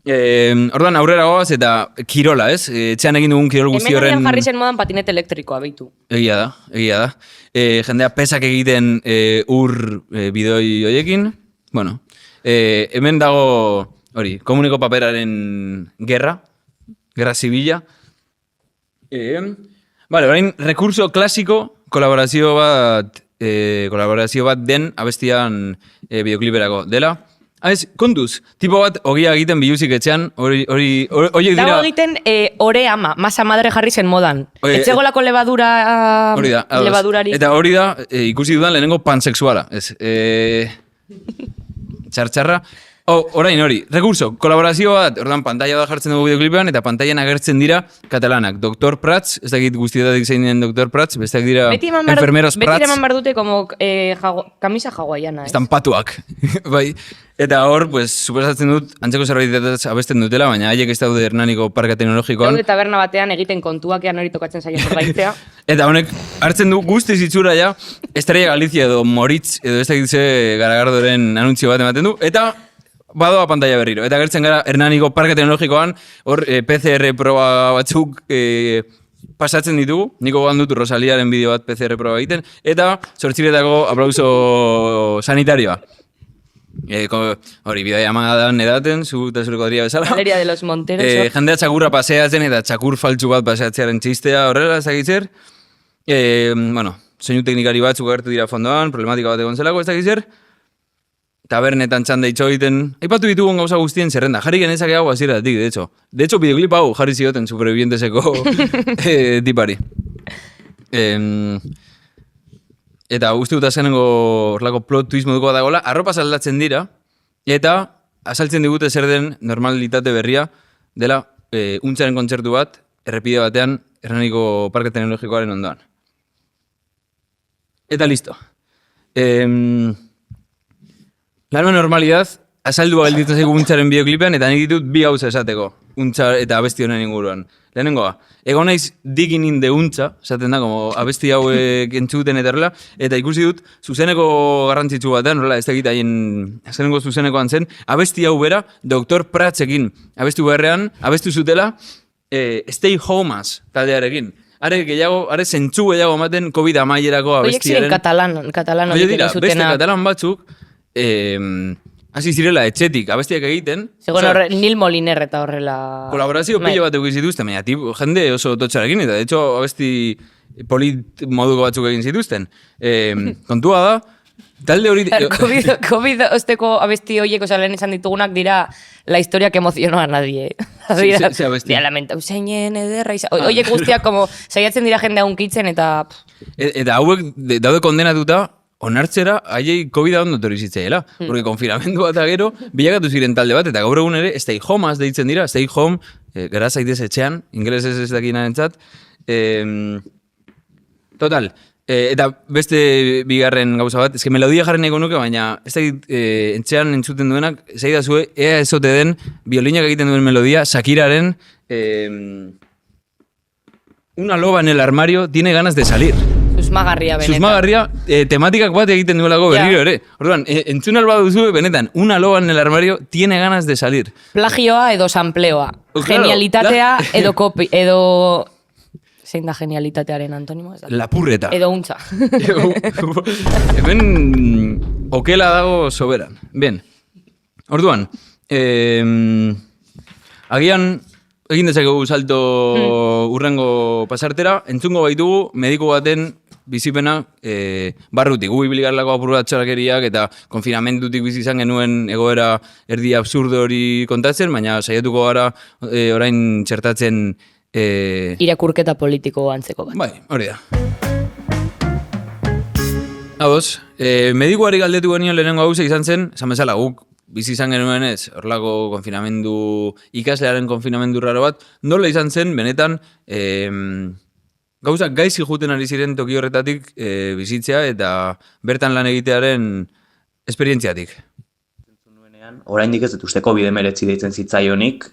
Orduan aurrera goaz eta kirola, ez? Etxean egin dugun kirol guzti horren... Hemen jarri zen modan patinete elektrikoa behitu. Egia da. Jendea pesak egiten bidoi hoiekin. Bueno, hemen dago, komuniko paperaren gerra zibila. Orain, rekurso klasiko, kolaborazio bat den abestian bideokliperako dela. Kontuz, tipo bat ogia egiten biluzik etxean, horiek dira... Dago egiten ore ama, masa madre jarri zen modan. Etxegolako lebadurarik. Eta hori da, ikusi dudan lehenengo pansexuala. Txartxarra. Orain hori, recurso, kolaborazio bat, ordan pantalla da jartzen dugu bideoklipean, eta pantailan agertzen dira katalanak. Dr. Prats, ez dakit guztietatik zein den Dr. Prats, besteak dira enfermeros Prats. Beti eman behar dute como kamisa hawaiana, estampatuak, bai. Eta hor, pues, suposatzen dut, antzeko zerbaitetaz abesten dutela, baina haiek ez daude Hernaniko Parke Teknologikoan. Daude taberna batean egiten kontuakean hori tokatzen zaio zergaitzea. Eta honek hartzen du guztiz itxura ja, Estrella Galizia edo Moritz edo ez dakit ze Garagardoren anuntzio bat ematen du, eta badoa pantalla berriro. Eta gertzen gara Hernaniko Parke Teknologikoan, hor PCR proba batzuk pasatzen ditugu, niko gogan dut Rosaliaren bideo bat PCR proba egiten, eta zortziretako aplauso sanitarioa. Hori, bidai amadan edaten, zu eta zure kodria bezala. Valeria de los Monteros. Jendea txakurra paseatzen eta txakur faltsu bat paseatzearen txistea horrela, ezagitzer. Bueno, soinu teknikari batzuk agertu dira fondoan, problematika bat egon zelako, ezagitzer. Tabernetan txanda itxo egiten. Aipatu ditugun gauza guztien zerrenda. Jarri genezake hau hasieratik, de hecho. De hecho, bideoklip hau jarri zioten supervivienteseko tipari. Eta uste dut azkenengo horlako plot twist moduko bat dagoela, arropa saldatzen dira, eta azaltzen digute zer den normalitate berria dela untzaren kontzertu bat, errepide batean, Hernaniko Parke Teknologikoaren ondoan. Eta listo. La nueva normalidad, azaldua gelditzen zaigu untzaren bideoklipean, eta nik ditut bi gauza esateko, untza eta abesti honen inguruan. Lehenengoa, egon naiz digging in the untza, esaten da, como abesti hauek entzuten eta horrela, eta ikusi dut, zuzeneko garrantzitsu batean, horrela, ez dakit haien zuzeneko zuzenekoan zen, abesti hau bera, Dr. Pratzekin, abestu beharrean, abestu zutela, Stay Homeaz taldearekin. Are zentzu gehiago ematen COVID amaierako abestiaren. Oiek ziren katalan dira, beste katalan batzuk, hasi zirela etxetik abestiak egiten. Segon horre, Nil Moliner eta horrela... Kolaborazio pilo bat eukiz dituzten, baina jende oso totxarekin, eta de hecho abesti polit moduko batzuk egin zituzten. Kontua da, talde hori... COVID osteko abesti horiek, oza, lehen esan ditugunak dira la historia que emocionó a nadie. Ze abesti. Dia lamenta, usainen ederra, horiek guztiak como saiatzen dira jendea unkitzen eta... Eta hauek daude kondenatuta, onartzera, haiei COVID-a ondo torrizitzeela. Porque konfinamendua eta gero, bilakatu ziren talde bat, eta gaur egun ere, stay homeaz deitzen dira, stay home, gara zaitez etxean, ingelesez ez dakinaren txat. Total, eta beste bigarren gauza bat, ezke melodia jarren nahiko nuke, baina ez dakit etxean entzuten duenak, zaidazue, ea ezote den, biolinak egiten duen melodia, Shakiraren, una loba en el armario tiene ganas de salir. Susmagarria, benetan. Susmagarria, tematikak bat egiten duelako berriro ere. Orduan, entzun alba duzu, benetan, una loba en el armario tiene ganas de salir. Plagioa edo sampleoa. Genialitatea edo kopi, edo... Zein da genialitatearen antonimo? Lapurreta. Edo untza. Hemen okela dago soberan. Ben, orduan, agian egin dezakegu salto urrengo pasartera, entzungo baitugu mediku baten bizipena barrutik. Gu ibiligarlako apur bat txarakeriak eta konfinamentutik bizi izan genuen egoera erdi absurdo hori kontatzen, baina saiatuko gara orain txertatzen irakurketa politiko antzeko bat. Bai, hori da. Ados, medikuari galdetu genion lehenengo gauza izan zen, esan bezala guk bizi izan genuen ez, horlako konfinamendu, ikaslearen konfinamendu raro bat, nola izan zen, benetan, gauzak gaizki juten ari ziren toki horretatik bizitzea eta bertan lan egitearen esperientziatik. Oraindik ez dut uste COVID-19 deitzen zitzaionik,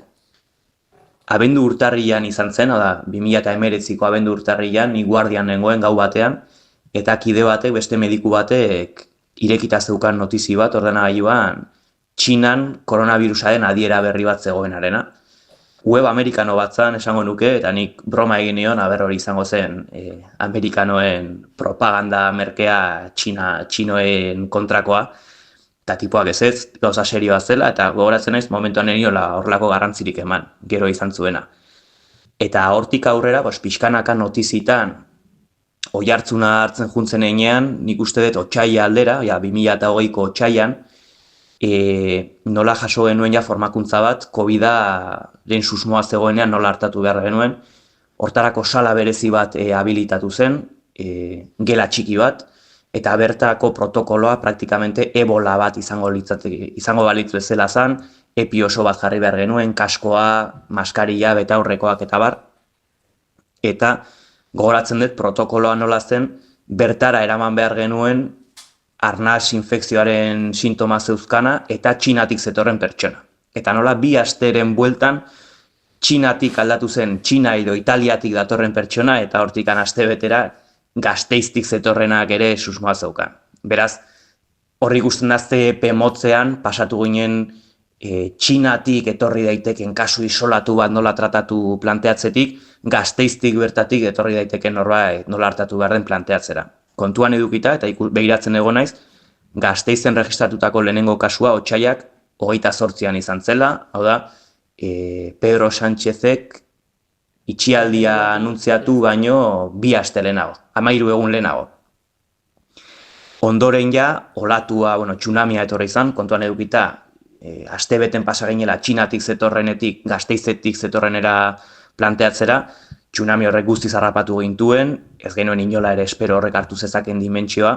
abendu urtarrian izan zen, oda 2019ko abendu urtarrian, ni guardian nengoen gau batean, eta kide batek, beste mediku batek, irekita zeukan notizi bat, ordenagailuan, Txinan koronavirusaren adiera berri bat zegoenarena. Web amerikano bat zan, esango nuke, eta nik broma egin nion, aber hori izango zen, amerikanoen propaganda merkea txinoen kontrakoa, eta tipoak ez, gauza serioa zela, eta gogoratzen naiz momentuan eniola horlako garrantzirik eman, gero izan zuena. Eta hortik aurrera, pixkanaka notizitan, oihartzuna hartzen juntzen einean, nik uste dut otsaila aldera, 2020ko otsailan, nola jaso genuen ja formakuntza bat, COVID-a lehen susmoa zegoenean nola hartatu behar genuen, hortarako sala berezi bat habilitatu zen, gela txiki bat, eta bertako protokoloa praktikamente ebola bat izango balitz bezala zan, epi oso bat jarri behar genuen, kaskoa, maskarilla, betaurrekoak eta bar. Eta gogoratzen dut protokoloa nola zen, bertara eraman behar genuen arnas infekzioaren sintoma zeuzkana eta Txinatik zetorren pertsona. Eta nola 2 asteren bueltan Txinatik aldatu zen, Txina edo Italiatik datorren pertsona eta hortikan aste betera Gasteiztik zetorrenak ere susmoa zeukan. Beraz, horri ikusten da ze epe motzean pasatu ginen Txinatik etorri daiteken kasu isolatu bat nola tratatu planteatzetik, Gasteiztik bertatik etorri daiteken norbait nola hartatu behar den planteatzera. Kontuan edukita eta begiratzen egon naiz, Gasteizen registratutako lehenengo kasua otsaiak 28an izan zela, hau da, Pedro Sánchezek itxialdia anuntziatu baino 2 aste lehenago, 13 egun lehenago. Ondoren ja, olatua, tsunamia etorri izan, kontuan edukita, aste beten pasa gainela Txinatik zetorrenetik, Gasteizetik zetorrenera planteatzera, tsunami horrek guztiz harrapatu gintuen, ez genuen inola ere espero horrek hartu zezaken dimentsioa,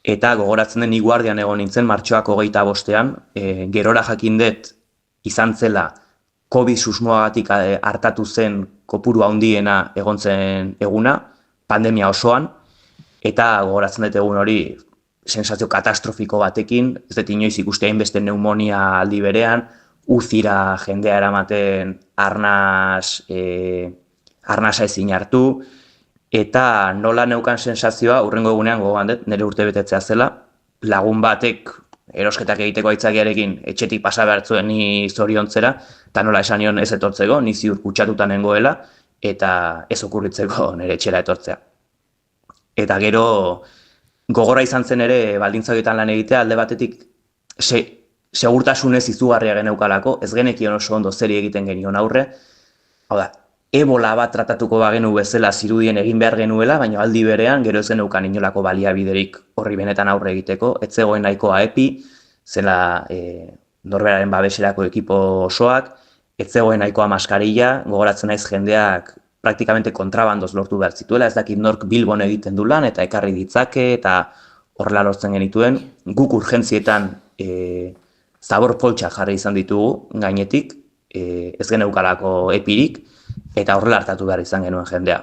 eta gogoratzen den Guardian egon nintzen, martxoak 25ean, gerora jakin dut izan zela COVID susmoagatik hartatu zen kopuru handiena egon zen eguna, pandemia osoan, eta gogoratzen dut egun hori sensazio katastrofiko batekin, ez dut inoiz ikuste hainbeste pneumonia aldi berean, uzira jendea eramaten arnasa ezin hartu, eta nola neukan sensazioa, hurrengo egunean gogoan dut, nire urtebetetzea zela, lagun batek erosketak egiteko aitzakiarekin etxetik pasa behar zuen ni zoriontzera, eta nola esan nion ez etortzeko, ni ziur kutsatuta nengoela, eta ez okurritzeko nire etxera etortzea. Eta gero, gogora izan zen ere baldintzakietan lan egitea, alde batetik segurtasunez izugarria geneukalako, ez genekion oso ondo zeri egiten genion aurre, hau da, ebola bat tratatuko bagenu bezala zirudien egin behar genuela, baina aldi berean gero ez geneukan inolako baliabiderik horri benetan aurre egiteko, ez zegoen nahikoa epi, zela norberaren babeserako ekipo osoak, ez zegoen nahikoa maskarilla, gogoratzen naiz jendeak praktikamente kontrabandoz lortu behar zituela, ez dakit nork Bilbon egiten du lan eta ekarri ditzake eta horrela lortzen genituen. Guk urgentzietan zabor poltsa jarri izan ditugu gainetik, ez geneukalako epirik, eta horrela hartatu behar izan genuen jendea.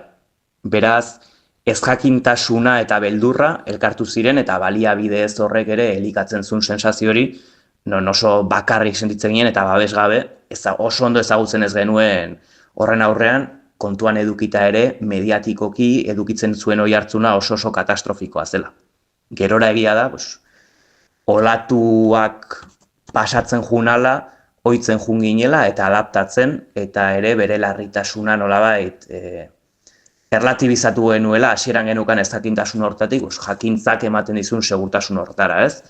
Beraz, ez jakintasuna eta beldurra elkartu ziren eta baliabide ez horrek ere elikatzen zuen sensazio hori, non oso bakarrik sentitzen ginen eta babesgabe, oso ondo ezagutzen ez genuen horren aurrean, kontuan edukita ere mediatikoki edukitzen zuen oi hartzuna oso katastrofikoa zela. Gerora egia da, olatuak pasatzen junala, ohitzen jun ginela eta adaptatzen, eta ere bere larritasuna nolabait erlatibizatu genuela, hasieran genukan ez jakintasun hortatik, jakintzak ematen dizun segurtasun hortara, ez?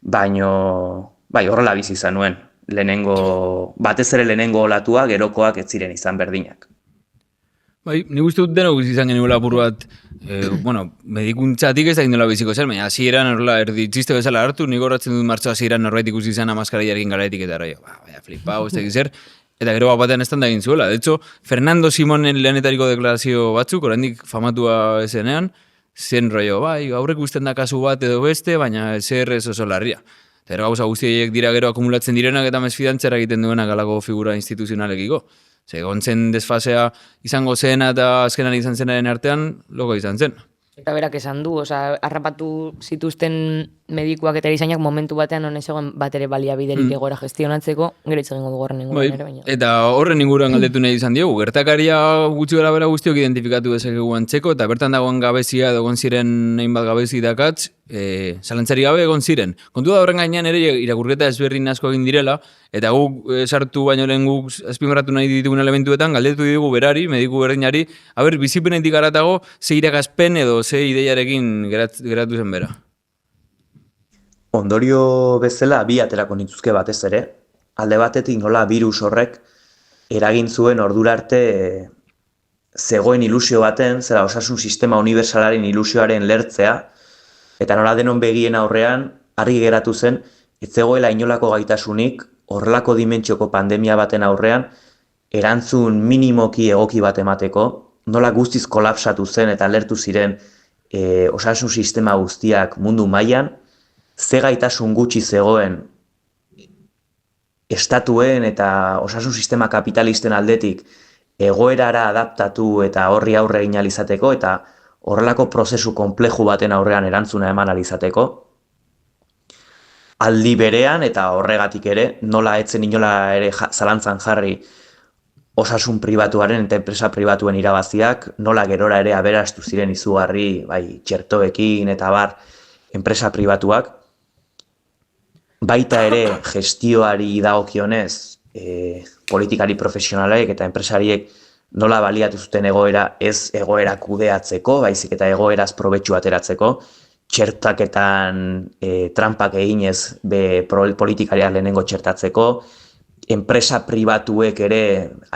Baino, horrela bizi izan nuen, batez ere lehenengo olatua, gerokoak ez ziren izan berdinak. Nik uste dut denok izan genuela apur bat, medikuntzatik ez da gindola biziko zer, baina hasieran horrela erditxiste bezala hartu, nik horretzen dut martxo hasieran norbait ikusi izan amaskariarekin garaetik eta arraio, flipau, ez da zer, eta gero batean ez da egin zuela. De hecho, Fernando Simonen lehenetariko deklarazio batzuk, oraindik famatua ezenean, zen rollo, aurrek usten da kasu bat edo beste, baina zer ez oso larria. Eta gauza guztiek dira gero akumulatzen direnak eta mesfidantzera egiten duenak alako figura instituzionalekiko. Gontzen desfasea izango zena eta azkenan izan zenaren artean, logo izan zen. Eta berak esan du, harrapatu zituzten medikuak eta erizainak momentu batean honen zegoen bat ere baliabiderik egora gestionatzeko, gero itzagingo du horren inguruan ere baina. Eta horren inguruan galdetu nahi izan diogu, gertakaria gutxi gara bera guztiok identifikatu dezakegu antzeko, eta bertan dagoen gabezia edo egon ziren hainbat gabezi dakatz, zalantzari gabe egon ziren. Kontu da horren gainean ere irakurketa ezberdin asko egin direla, eta guk sartu baino lehen guk azpimarratu nahi ditugun elementuetan, galdetu ditugu berari, mediku berdinari, bizipenetik haratago, ze irakaspen edo ze ideiarekin geratu zen bera. Ondorio bezala bi aterako nituzke batez ere, alde batetik nola virus horrek eragin zuen ordura arte zegoen ilusio baten, zera osasun sistema unibertsalaren ilusioaren lertzea, eta nola denon begien aurrean argi geratu zen, ez zegoela inolako gaitasunik horrelako dimentsioko pandemia baten aurrean erantzun minimoki egoki bat emateko, nola guztiz kolapsatu zen eta lertu ziren osasun sistema guztiak mundu mailan, ze gaitasun gutxi zegoen estatuen eta osasun sistema kapitalisten aldetik egoerara adaptatu eta horri aurre egin ahal izateko eta horrelako prozesu konpleju baten aurrean erantzuna eman ahal izateko. Aldi berean eta horregatik ere, nola etzen inola ere zalantzan jarri osasun pribatuaren eta enpresa pribatuen irabaziak, nola gerora ere aberastu ziren izugarri, bai, txertoekin eta bar, enpresa pribatuak. Baita ere gestioari dagokionez, politikari profesionalek eta enpresariek nola baliatu zuten egoera ez egoera kudeatzeko, baizik eta egoeraz probetxu ateratzeko, txertaketan trampak eginez politikariak lehenengo txertatzeko, enpresa pribatuek ere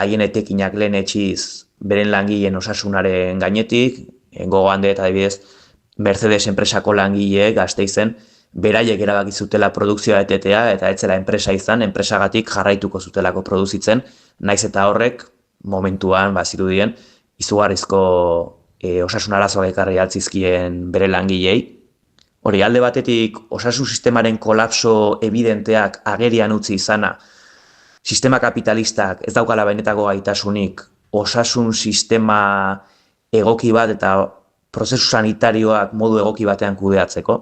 haien etekinak lehen etxiz beren langileen osasunaren gainetik, gogoan dut adibidez Mercedes enpresako langileek Gasteizen beraiek erabaki zutela produkzioa etetea eta ez zela enpresa izan, enpresagatik jarraituko zutelako produzitzen, naiz eta horrek momentuan zirudien izugarrizko osasun arazoak ekarri altzizkien bere langilei. Hori, alde batetik osasun sistemaren kolapso evidenteak agerian utzi izana, sistema kapitalistak ez daukala benetako gaitasunik osasun sistema egoki bat eta prozesu sanitarioak modu egoki batean kudeatzeko,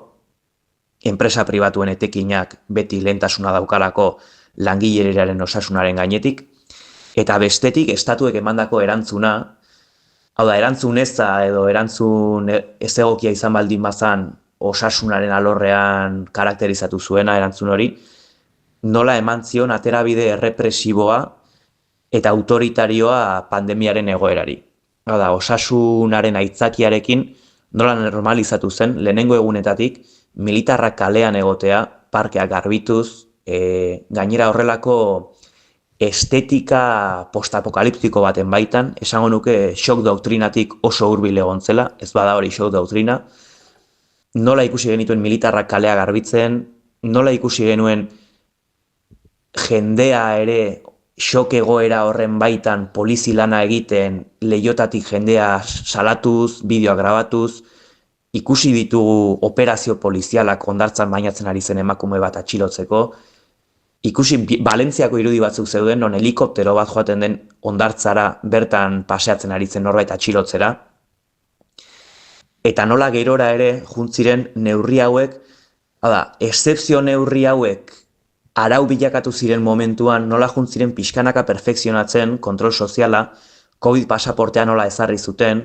enpresa pribatuen etekinak beti lehentasuna daukalako langileraren osasunaren gainetik, eta bestetik estatuek emandako erantzuna, hau da, erantzun eza edo erantzun ez egokia izan baldin bazan osasunaren alorrean karakterizatu zuena erantzun hori, nola eman zion aterabide errepresiboa eta autoritarioa pandemiaren egoerari. Hau da, osasunaren aitzakiarekin nola normalizatu zen lehenengo egunetatik militarrak kalean egotea, parkeak garbituz, gainera horrelako estetika postapokaliptiko baten baitan, esango nuke shock doktrinatik oso hurbil egon zela, ez bada hori shock doktrina, nola ikusi genituen militarrak kalea garbitzen, nola ikusi genuen jendea ere shock egoera horren baitan polizi lana egiten, leihotatik jendea salatuz, bideoak grabatuz, ikusi ditugu operazio polizialak hondartzan bainatzen ari zen emakume bat atxilotzeko, ikusi Valentziako irudi batzuk zeuden, non helikoptero bat joaten den hondartzara bertan paseatzen ari zen norbait atxilotzera, eta nola gerora ere juntziren neurri hauek, excepzio neurri hauek arau bilakatu ziren momentuan nola juntziren pixkanaka perfekzionatzen kontrol soziala, COVID pasaportea nola ezarri zuten,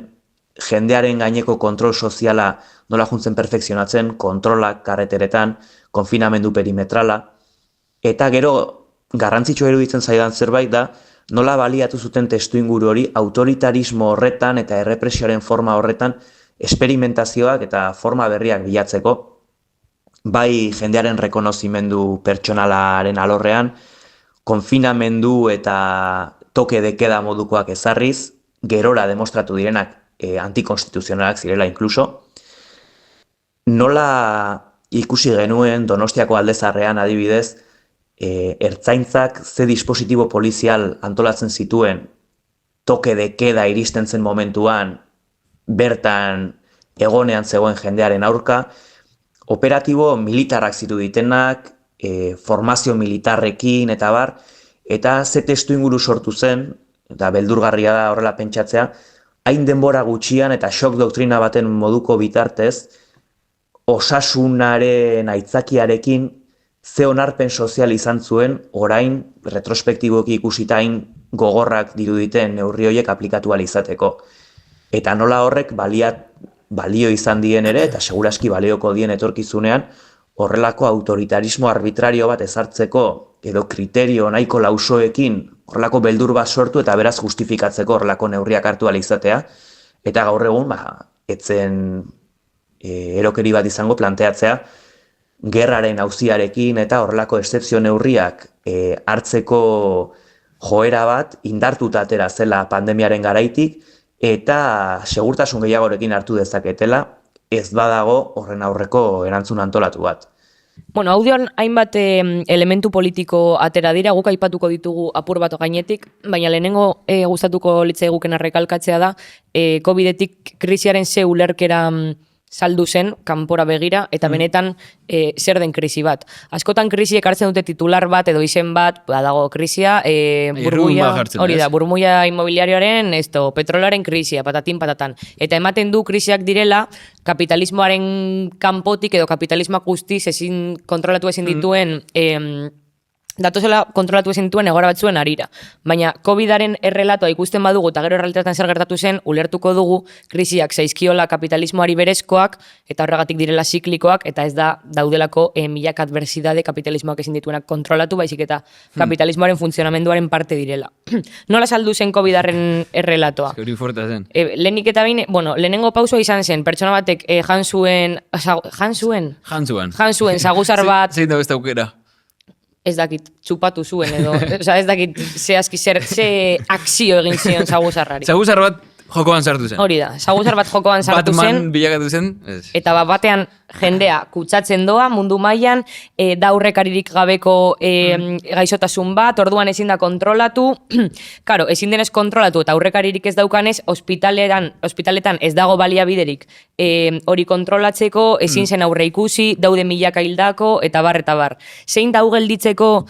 jendearen gaineko kontrol soziala nola juntzen perfekzionatzen, kontrolak karreteretan, konfinamendu perimetrala, eta gero garrantzitsua iruditzen zaidan zerbait da, nola baliatu zuten testuinguru hori autoritarismo horretan eta errepresioaren forma horretan esperimentazioak eta forma berriak bilatzeko, bai jendearen rekonozimendu pertsonalaren alorrean, konfinamendu eta toke de queda modukoak ezarriz, gerora demostratu direnak antikonstituzionalak zirela inkluso. Nola ikusi genuen Donostiako Aldezarrean adibidez, ertzaintzak ze dispositibo polizial antolatzen zituen toke de queda iristen zen momentuan bertan egonean zegoen jendearen aurka, operatibo militarrak ziruditenak, formazio militarrekin eta bar, eta ze testuinguru sortu zen, eta beldurgarria da horrela pentsatzea, hain denbora gutxian eta shock doktrina baten moduko bitartez, osasunaren aitzakiarekin ze onarpen sozial izan zuen, orain retrospektiboki ikusita hain gogorrak diruditen neurri horiek aplikatu ahal izateko. Eta nola horrek balio izan dien ere, eta seguraski balioko dien etorkizunean, horrelako autoritarismo arbitrario bat ezartzeko, edo kriterio nahiko lausoekin, horrelako beldur bat sortu eta beraz justifikatzeko horrelako neurriak hartu ahal izatea, eta gaur egun, etzen erokeri bat izango planteatzea, gerraren auziarekin eta horrelako excepzio neurriak hartzeko joera bat indartuta atera zela pandemiaren garaitik, eta segurtasun gehiagorekin hartu dezaketela, ez badago horren aurreko erantzun antolatu bat. Bueno, audioan hainbat elementu politiko atera dira, guk aipatuko ditugu apur bat gainetik, baina lehenengo gustatuko litzaiguken errekalkatzea da, COVID-etik krisiaren ze ulerkera saldu zen kanpora begira eta benetan zer den krisi bat. Askotan krisiek hartzen dute titular bat edo izen bat, dago krisia, burbuia, hori da, burbuia inmobiliarioaren, petrolaren krisia, patatin patatan. Eta ematen du krisiak direla kapitalismoaren kanpotik edo kapitalismoak guztiz kontrolatu ezin dituen datozela kontrolatu ezin dituen egoera batzuen arira. Baina COVID-aren errelatoa ikusten badugu eta gero errealitatean zer gertatu zen, ulertuko dugu krisiak zaizkiola kapitalismoari berezkoak eta horregatik direla ziklikoak eta ez da daudelako milaka adversidade kapitalismoak ezin dituenak kontrolatu, baizik eta kapitalismoaren funtzionamenduaren parte direla. Nola saldu zen COVID-aren errelatoa? Hori forta zen. Lehenik eta bain, lehenengo pausua izan zen, pertsona batek jan zuen saguzar bat... Zein da beste aukera? Ez dakit, txupatu zuen edo, ez dakit, ze akzio egin zion saguzarrari. Saguzar bat jokoan sartu zen. Hori da, saguzar bat jokoan sartu zen. Batman bilakatu zen. Eta batean jendea kutsatzen doa mundu mailan, da aurrekaririk gabeko gaixotasun bat, orduan ezin da kontrolatu. Karo, ezin denez kontrolatu eta aurrekaririk ez daukanez, ospitaletan ez dago baliabiderik hori kontrolatzeko, ezin zen aurre ikusi, daude milaka hildako, eta bar. Zein da gelditzeko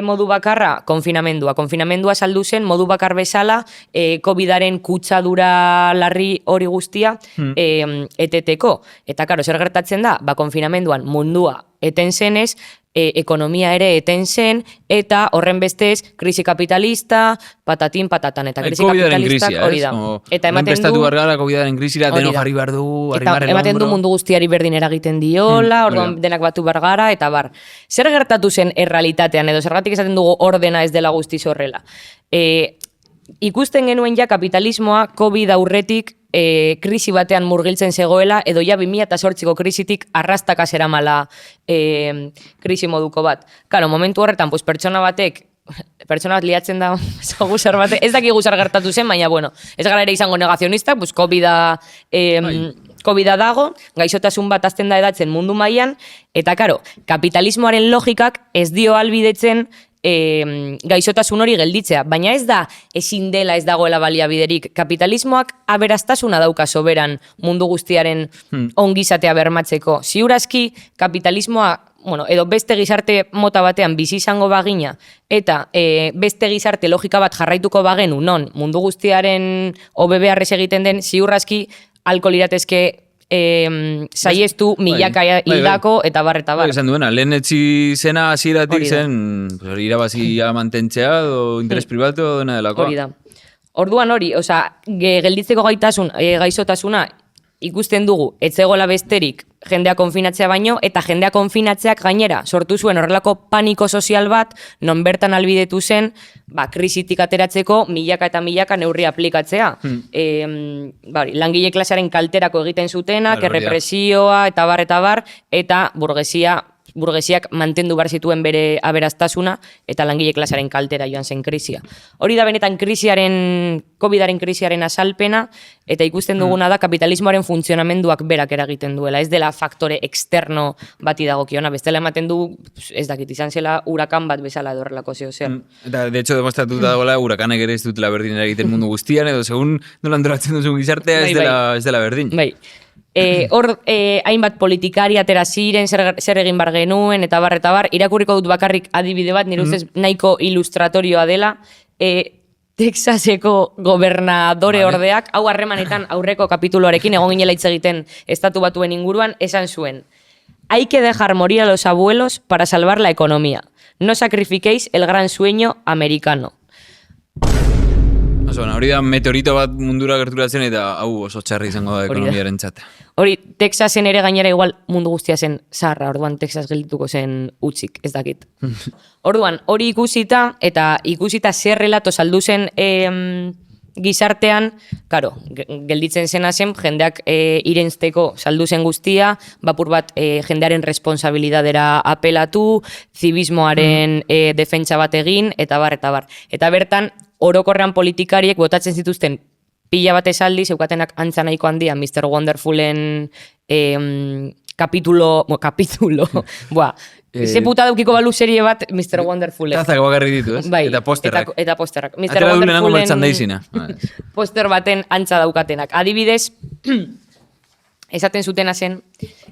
modu bakarra? Konfinamendua. Konfinamendua saldu zen modu bakar bezala COVID-aren kutsadura larri hori guztia eteteko. Eta karo, zer gertatzen da? Konfinamenduan mundua eten zenez, ekonomia ere eten zen, eta horren bestez, krisi kapitalista, patatin patatan, eta krisi kapitalistak hori da. Eta ematen du... bargara, COVID-aren krisira, deno jarri behar du, eta ematen du mundu guztiari berdin eragiten diola, orduan denak batu bargara, eta bar. Zer gertatu zen errealitatean, edo zergatik esaten dugu ordena ez dela guztiz horrela. Ikusten genuen ja kapitalismoa COVID aurretik krisi batean murgiltzen zegoela, edo ja 2008ko krisitik arrastaka zeramala krisi moduko bat. Karo, momentu horretan, pertsona bat liatzen da, guzar batek, ez daki guzar gertatu zen, baina, ez gara ere izango negazionista, COVID-a dago, gaixotasun bat azten da edatzen mundu mailan, eta karo, kapitalismoaren logikak ez dio albidetzen gaixotasun hori gelditzea, baina ez da ezin dela ez dagoela baliabiderik. Kapitalismoak aberastasuna dauka soberan mundu guztiaren ongizatea bermatzeko. Ziurazki kapitalismoa edo beste gizarte mota batean bizi izango bagina eta beste gizarte logika bat jarraituko bagenu non mundu guztiaren hobe beharrez egiten den, ziurrazki alko liratezke saiestu milaka hildako eta bar. Esan duena, lehen etzi zena hasieratik zen irabazia mantentzea edo interes pribatu edo dena delakoa. Hori da. Orduan hori, gelditzeko gaixotasuna ikusten dugu, etzegola besterik jendea konfinatzea baino, eta jendea konfinatzeak gainera sortu zuen horrelako paniko sozial bat, non bertan albidetu zen, krisitik ateratzeko milaka eta milaka neurri aplikatzea. Langile klasearen kalterako egiten zutenak, errepresioa, eta bar, eta burgesiak mantendu behar zituen bere aberastasuna eta langile klasearen kaltera joan zen krisia. Hori da benetan COVID-aren krisiaren azalpena, eta ikusten duguna da kapitalismoaren funtzionamenduak berak eragiten duela. Ez dela faktore externo bati dagokiona, bestela ematen du, ez dakit, izan zela hurakan bat bezala edo horrelako zeo zer. Eta, de hecho, demostratuta dagoela, hurakanek ere ez dutela berdin eragiten mundu guztian, edo segun nola antolatzen duzun gizartea ez dela berdin. Bai. Hor, hainbat politikari atera ziren, zer egin bar genuen, eta bar, irakurriko dut bakarrik adibide bat, nire ustez nahiko ilustratorioa dela, Texaseko gobernadore ordeak, hau harremanetan aurreko kapituloarekin, egon ginela hitz egiten estatu batuen inguruan, esan zuen, hay que dejar morir a los abuelos para salvar la economía. No sacrifiquéis el gran sueño americano. Hori da meteorito bat mundura gerturatzen eta hau oso txarri izango da ekonomiaren txate. Hori, Texasen ere gainera igual mundu guztia zen zaharra, orduan Texas geldituko zen utzik, ez dakit. Orduan, hori ikusita, eta ikusita zer relato saldu zen gizartean, karo, gelditzen zena zen, jendeak irentzteko saldu zen guztia, bapur bat jendearen responsabilidadera apelatu, zibismoaren defentsa bat egin, eta bar. Eta bertan, orokorrean politikariek botatzen zituzten pila bat esaldi, zeukatenak antza nahiko handia, Mr. Wonderfulen kapitulo, ze puta daukiko balu serie bat Mr. Wonderfulen. Tazak bakarri ditu, ez? Bai, eta posterrak. Eta posterrak. Atera du lehenango merchandisina. Poster baten antza daukatenak. Adibidez, esaten zutena zen,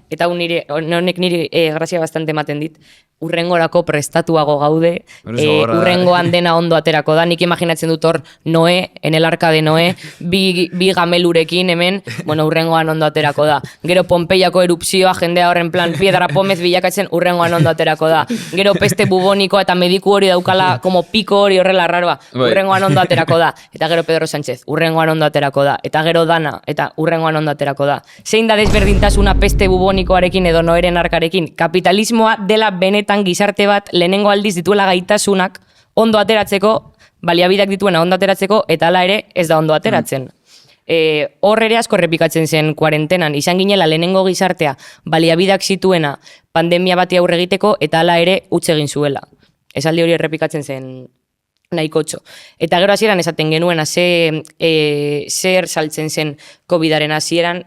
eta honek niri grazia bastante ematen dit, urrengorako prestatuago gaude, urrengoan dena ondo aterako da, nik imaginatzen dut hor Noe, en el arca de Noe, bi gamelurekin hemen, bueno, urrengoan ondo aterako da. Gero Pompeiako erupzioa, jendea horren plan, piedra pomez bilakatzen, urrengoan ondo aterako da. Gero peste bubonikoa eta mediku hori daukala, como piko hori horrela raroa, urrengoan ondo aterako da. Eta gero Pedro Sánchez, urrengoan ondo aterako da. Eta gero Dana, eta urrengoan ondo aterako da. Zein da desberdintasuna peste bubonikoarekin edo Noeren arkarekin? Kapitalismoa dela benetan gizarte bat lehenengo aldiz dituela gaitasunak ondo ateratzeko, baliabideak dituena ondo ateratzeko, eta hala ere ez da ondo ateratzen. Hor ere asko errepikatzen zen kuarentenan, izan ginela lehenengo gizartea baliabideak zituena pandemia bati aurre egiteko, eta hala ere utz egin zuela. Esaldi hori errepikatzen zen nahikotxo. Eta gero hasieran esaten genuen zer saltzen zen COVID-aren hasieran,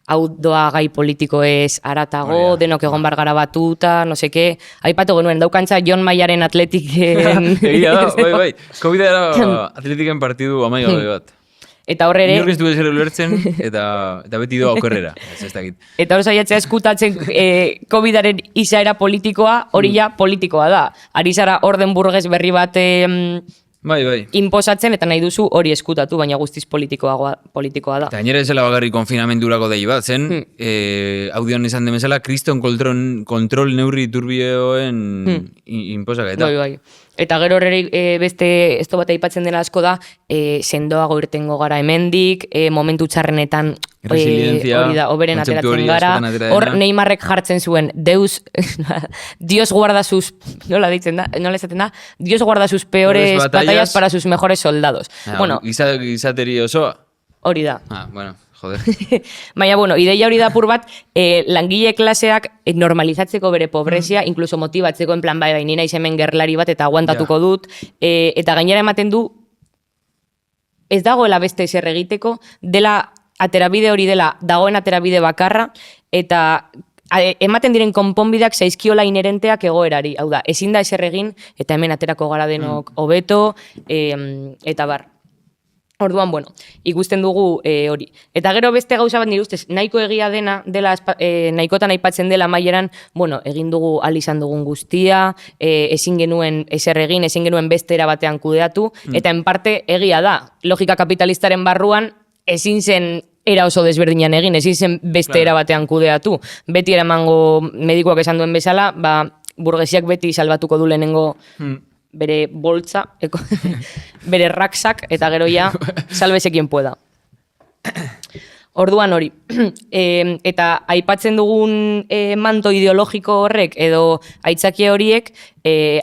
hau doa gai politikoez aratago, denok egon bar gara batuta, no seke, aipatu genuen, daukantza Jon Maiaren Atletiken... Egia da, bai. COVID era Atletiken partidu amaigabe bat. Eta horre ere... Inork ez du ezer ulertzen, eta beti doa okerrera. Eta hor saiatzea eskutatzen COVID-aren izaera politikoa, hori ja politikoa da. Ari zara orden burges berri bat inposatzen, eta nahi duzu hori eskutatu, baina guztiz politikoa da. Eta gainera ezela bagarri konfinamendurako dei bat, zen, audioan esan demezela, kriston kontrol neurri turbioen inposaketa. Bai. Eta gero horre beste ez bat aipatzen dela asko da, sendoago irtengo gara hemendik, momentu txarrenetan hori da, oberen ateratzen gara. Hor Neymarrek jartzen zuen, Dios guarda sus, nola esaten da, Dios guarda sus peores batallas para sus mejores soldados. Gizateri osoa? Hori da. Bueno. Joder. Baina, ideia hori da apur bat, langile klaseak normalizatzeko bere pobrezia, incluso motibatzeko en plan, bai, nina izemen gerlari bat eta aguantatuko dut, eta gainera ematen du, ez dagoela beste eser egiteko, dela aterabide hori dela, dagoen aterabide bakarra, eta ematen diren konponbideak zaizkiola inerenteak egoerari, hau da, ezin da eser egin, eta hemen aterako gara denok hobeto, eta bar. Orduan, ikusten dugu hori. Eta gero beste gauza bat nire ustez, nahiko egia dela nahikotan aipatzen dela maieran, egin dugu izan dugun guztia, ezin genuen ezer egin, ezin genuen beste erabatean kudeatu, eta en parte egia da, logika kapitalistaren barruan, ezin zen era oso desberdinan egin, ezin zen beste erabatean kudeatu. Beti eramango medikuak esan duen bezala, burgesiak beti salbatuko du lehenengo bere boltza, bere raksak, eta gero ja, salbese quien pueda. Orduan hori. Eta aipatzen dugun manto ideologiko horrek, edo aitzakia horiek,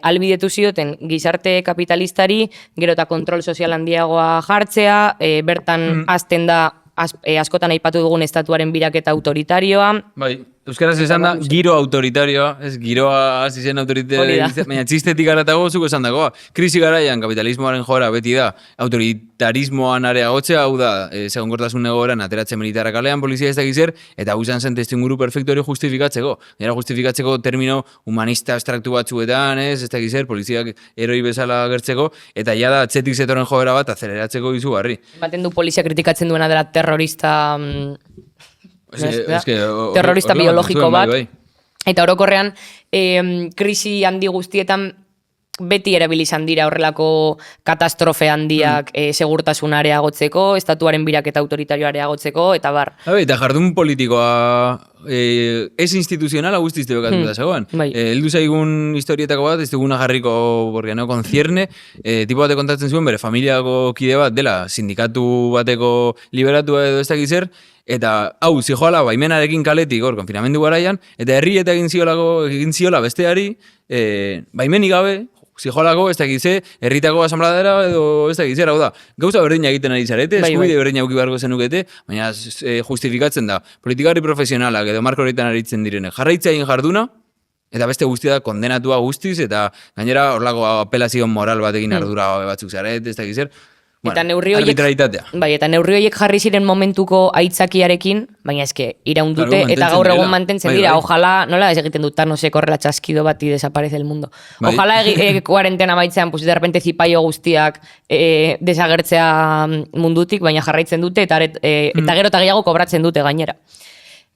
albidetu zioten gizarte kapitalistari, gero eta kontrol sozial handiagoa jartzea, bertan azten da askotan aipatu dugun estatuaren biraketa autoritarioa. Bai, euskaraz esan da, giro autoritarioa, ez giroa hasi zen autoritarioa, baina txistetik aratago zuko esan dagoa. Krisi garaian kapitalismoaren joera beti da, autoritarismoan areagotzea, hau da, segonkortasun egoeran ateratzen militarrak kalean, polizia ez dakizer, eta hau izan zen testuinguru perfektu hori justifikatzeko. Era justifikatzeko termino humanista abstraktu batzuetan, ez dakizer, poliziak eroi bezala gertzeko, eta ja da, atzetik zetoren joera bat azeleratzeko izugarri. Baten du polizia kritikatzen duena dela terrorista terrorista biologiko bat. Eta orokorrean, krisi handi guztietan beti erabili izan dira horrelako katastrofe handiak segurtasun areagotzeko, estatuaren biraketa autoritarioa areagotzeko, eta bar. Eta jardun politikoa ez instituzionala guztiz debekatu da zegoen. Heldu zaigun historietako bat, ez duguna jarriko borriano koncierne, tipo bate kontatzen zuen, bere familiako kide bat dela, sindikatu bateko liberatua edo ez dakizer, eta hau, zijoala baimenarekin kaletik hor, konfinamendu garaian, eta herri eta egin ziola besteari, baimenik gabe, zijoalako, ez dakize, herritako asambladera edo ez dakize, hau da, gauza berdina egiten ari zarete, eskubide berdina auki beharko zenukete, baina justifikatzen da, politikari profesionalak edo marko horretan aritzen direne, jarraitza egin jarduna, eta beste guztia da kondenatua guztiz, eta gainera horlako apelazio moral batekin ardura batzuk zaret, ez dakizer, Eta neurri horiek jarri ziren momentuko aitzakiarekin, baina eske iraundute eta gaur egun mantentzen dira. Ojala, nola ez egiten dut Thanosek horrela txaskido bat y desaparece el mundo. Ojala kuarentena maitzean, pues de repente zipaio guztiak desagertzea mundutik, baina jarraitzen dute eta gero eta gehiago kobratzen dute gainera.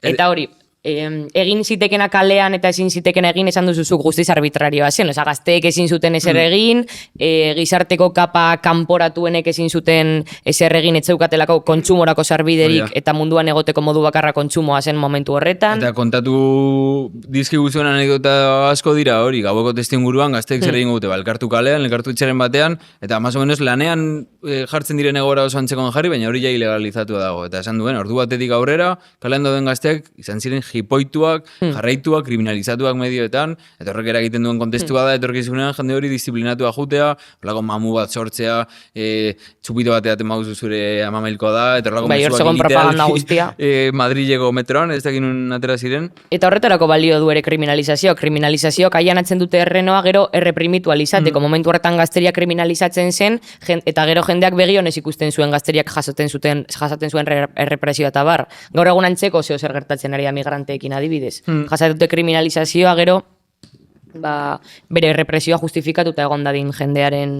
Eta hori, egin zitekena kalean eta ezin zitekena egin esan duzuzuk guztiz arbitrarioa zen. Osa, gazteek ezin zuten ezer egin, gizarteko kapa kanporatuenek ezin zuten ezer egin etzeukatelako kontsumorako sarbiderik eta munduan egoteko modu bakarra kontsumoa zen momentu horretan. Eta kontatu dizkiguzuen anekdota asko dira hori, gaueko testuinguruan gazteek zer egingo dute, elkartu kalean, elkartu etxeren batean, eta más o menos lanean jartzen diren egora oso antzekoan jarri, baina hori ja ilegalizatua dago. Eta esan duen, ordu batetik aurrera, kalean dauden gazteak izan ziren jipoituak, jarraituak, kriminalizatuak medioetan, eta horrek eragiten duen kontestua da, etorkizunean jende hori disiplinatua jutea, horrelako mamu bat sortzea, txupito bateaten mauzu zure amamailkoa da, eta horrelako mezuak egitea, Madrileko metroan, ez dakin un atera ziren. Eta horretarako balio du ere kriminalizazioak aianatzen dute errenoa gero erreprimitu alizateko, momentu horretan gazteria kriminalizatzen zen, eta gero jendeak begionez ikusten zuen gazteriak jasaten zuen errepresioa eta bar. Gaur egun antzeko zeo zer gertatzen ari da migranteekin adibidez. Jasatute kriminalizazioa gero bere represioa justifikatuta egon dadin jendearen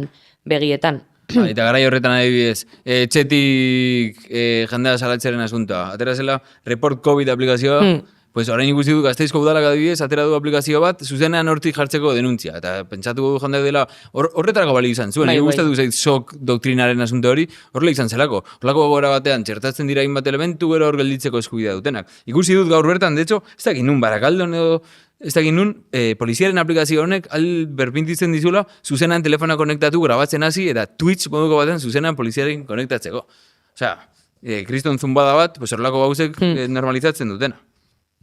begietan. Eta garai horretan adibidez, etxetik jendea salatzeren asuntoa. Atera zela, Report COVID aplikazioa, pues orain ikusi du Gasteizko udalak adibidez, atera du aplikazio bat, zuzenean hortik jartzeko denuntzia. Eta pentsatu jendeak dela, horretarako bali izan zuen. Nik gustatu zait sok doktrinaren asunto hori, horrela izan zelako. Horrelako gora batean, txertatzen dira hainbat elementu, gero hor gelditzeko eskubidea dutenak. Ikusi dut gaur bertan, de hecho, ez dakit nun Barakaldon edo, ez dakit nun, poliziaren aplikazio honek berpintitzen dizula, zuzenan telefona konektatu, grabatzen hasi, eta Twitch moduko batean zuzenan poliziaren konektatzeko. Osea, kriston zumbada bat, horrelako gauzek normalizatzen dutena.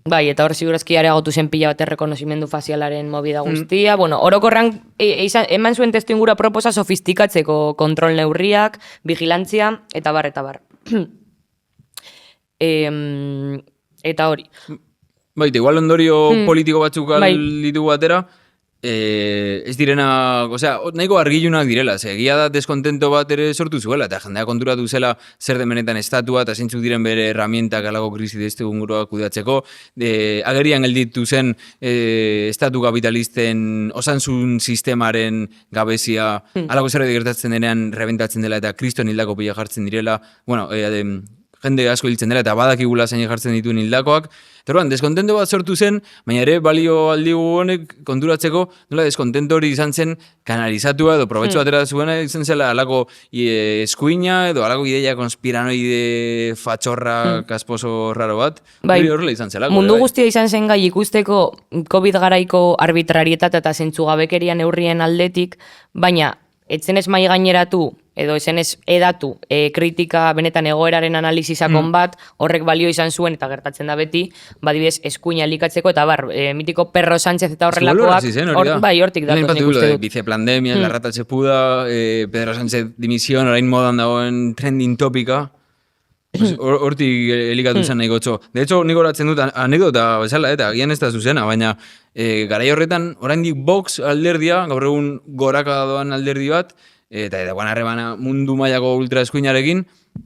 Bai, eta hor segurazki areagotu zen pila bat errekonozimendu fazialaren movida guztia. Bueno, orokorran eman zuen testuingura proposa sofistikatzeko kontrol neurriak, vigilantzia, eta bar, eta bar. Eta hori. Baita, igual ondorio politiko batzuk ditugu batera, ez direna, osea, nahiko argilunak direla, egia da deskontento bat ere sortu zuela, eta jendea konturatu zela zer demenetan estatua, eta zeintzuk diren bere herramientak alago krisi deztegungurua kudeatzeko, agerian gelditu zen estatu kapitalisten osasun sistemaren gabezia, alago zer gertatzen denean rebentatzen dela, eta kriston hildako pila jartzen direla, bueno, jende asko hiltzen dela, eta badakigula zein jartzen dituen hildakoak. Eta horban, deskontento bat sortu zen, baina ere balio aldigu honek konturatzeko, nola deskontento hori izan zen kanalizatua edo probetxo atera zuena izan zela alako eskuina edo alako ideia konspiranoide fatxorra kasposo raro bat. Hori horrela izan zelako. Mundu guztia izan zen gai ikusteko COVID garaiko arbitrarietat eta zentzugabekeria neurrien aldetik, baina etzen ez mai gaineratu edo ezen ez edatu kritika benetan egoeraren analizisakon bat, horrek balio izan zuen eta gertatzen da beti, badibidez eskuina elikatzeko eta bar, mitiko Perro Sánchez eta horrelakoak, hortik datoz nik uste dut. Viceplandemia, la rata txepuda, Pedro Sánchez dimisión, orain modan dagoen trending topika, hortik elikatu zen nahi gotxo. De hecho, nik horatzen dut anekdota bezala, eta gian ez da zuzena, baina garai horretan, oraindik Vox alderdia, gaur egun goraka doan alderdi bat, eta dagoan harremana mundu mailako ultraeskuinarekin,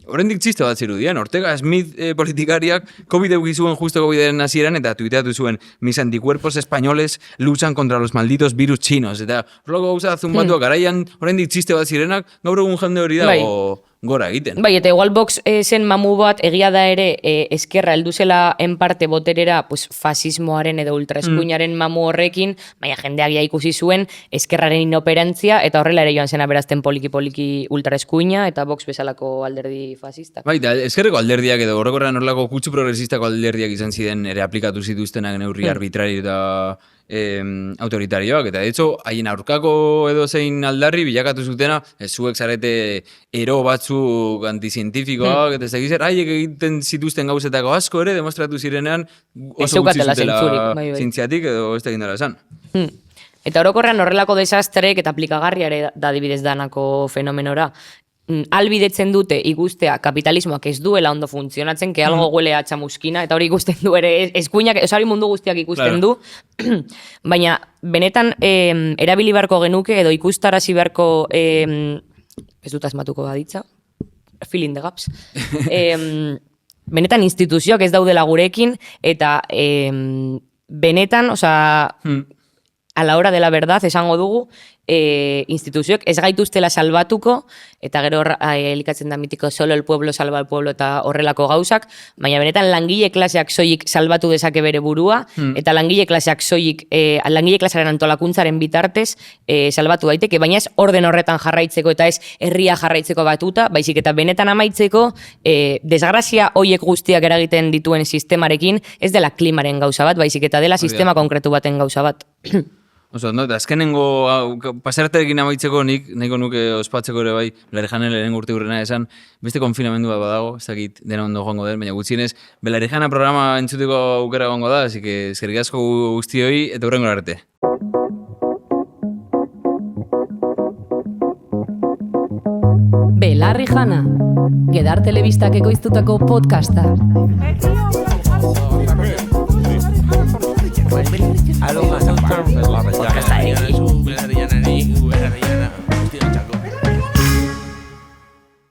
oraindik txiste bat zirudien. Ortega Smith politikariak COVID eukizuen justo COVIDaren hasieran eta tuiteatu zuen mis anticuerpos españoles luchan contra los malditos virus chinos. Eta horrelako gauza zumbatuak garaian oraindik txiste bat zirenak, gaur egun jende hori dago gora egiten. Bai, eta igual Vox zen mamu bat egia da ere eskerra heldu zela en parte boterera fasismoaren edo ultraeskuinaren mamu horrekin, baina jendeak ja ikusi zuen eskerraren inoperantzia eta horrela ere joan zen aberazten poliki-poliki ultraeskuina eta Vox bezalako alderdi fasistak. Bai, da eskerreko alderdiak edo horrekorran horrelako kutsu progresistako alderdiak izan ziren ere aplikatu zituztenak neurri arbitrario eta autoritarioak, eta de hecho, haien aurkako edo zein aldarri bilakatu zutena, zuek zarete ero batzuk antizientifikoak, eta ez da gizera, haiek egiten zituzten gauzetako asko ere, demostratu zirenean oso gutxi zutela zientziatik edo ez da gindara esan. Eta orokorrean horrelako desastrek eta aplikagarriare da adibidez danako fenomenora, albidetzen dute ikustea kapitalismoak ez duela ondo funtzionatzen, que algo huele a chamuskina, eta hori ikusten du ere, eskuinak, hori mundu guztiak ikusten du, baina benetan erabili beharko genuke, edo ikustarazi beharko, ez dut asmatuko baditza, fill in the gaps, benetan instituzioak ez daudela gurekin, eta benetan, a la hora de la verdad, esango dugu, instituzioek ez gaituztela salbatuko, eta gero elikatzen da mitiko solo el pueblo salva el pueblo eta horrelako gauzak, baina benetan langile klaseak soilik salbatu dezake bere burua, eta langile klaseak soilik, langile klasearen antolakuntzaren bitartez salbatu daiteke, baina ez orden horretan jarraitzeko eta ez herria jarraitzeko batuta, baizik eta benetan amaitzeko desgrazia hoiek guztiak eragiten dituen sistemarekin ez dela klimaren gauza bat, baizik eta dela sistema konkretu baten gauza bat. Oso, no? Azkenengo pasarterekin amaitzeko nahiko nuke ospatzeko ere bai, Belarijana lehenengo urte urrena esan, beste konfinamendua badago, ez dakit dena ondo joango den, baina gutxienez, Belarijana programa entzuteko aukera gongo da, así que eskerrik asko guztioi eta hurrengo arte. Belarrijana, Gedar Telebistak ekoiztutako podcasta. I don't know.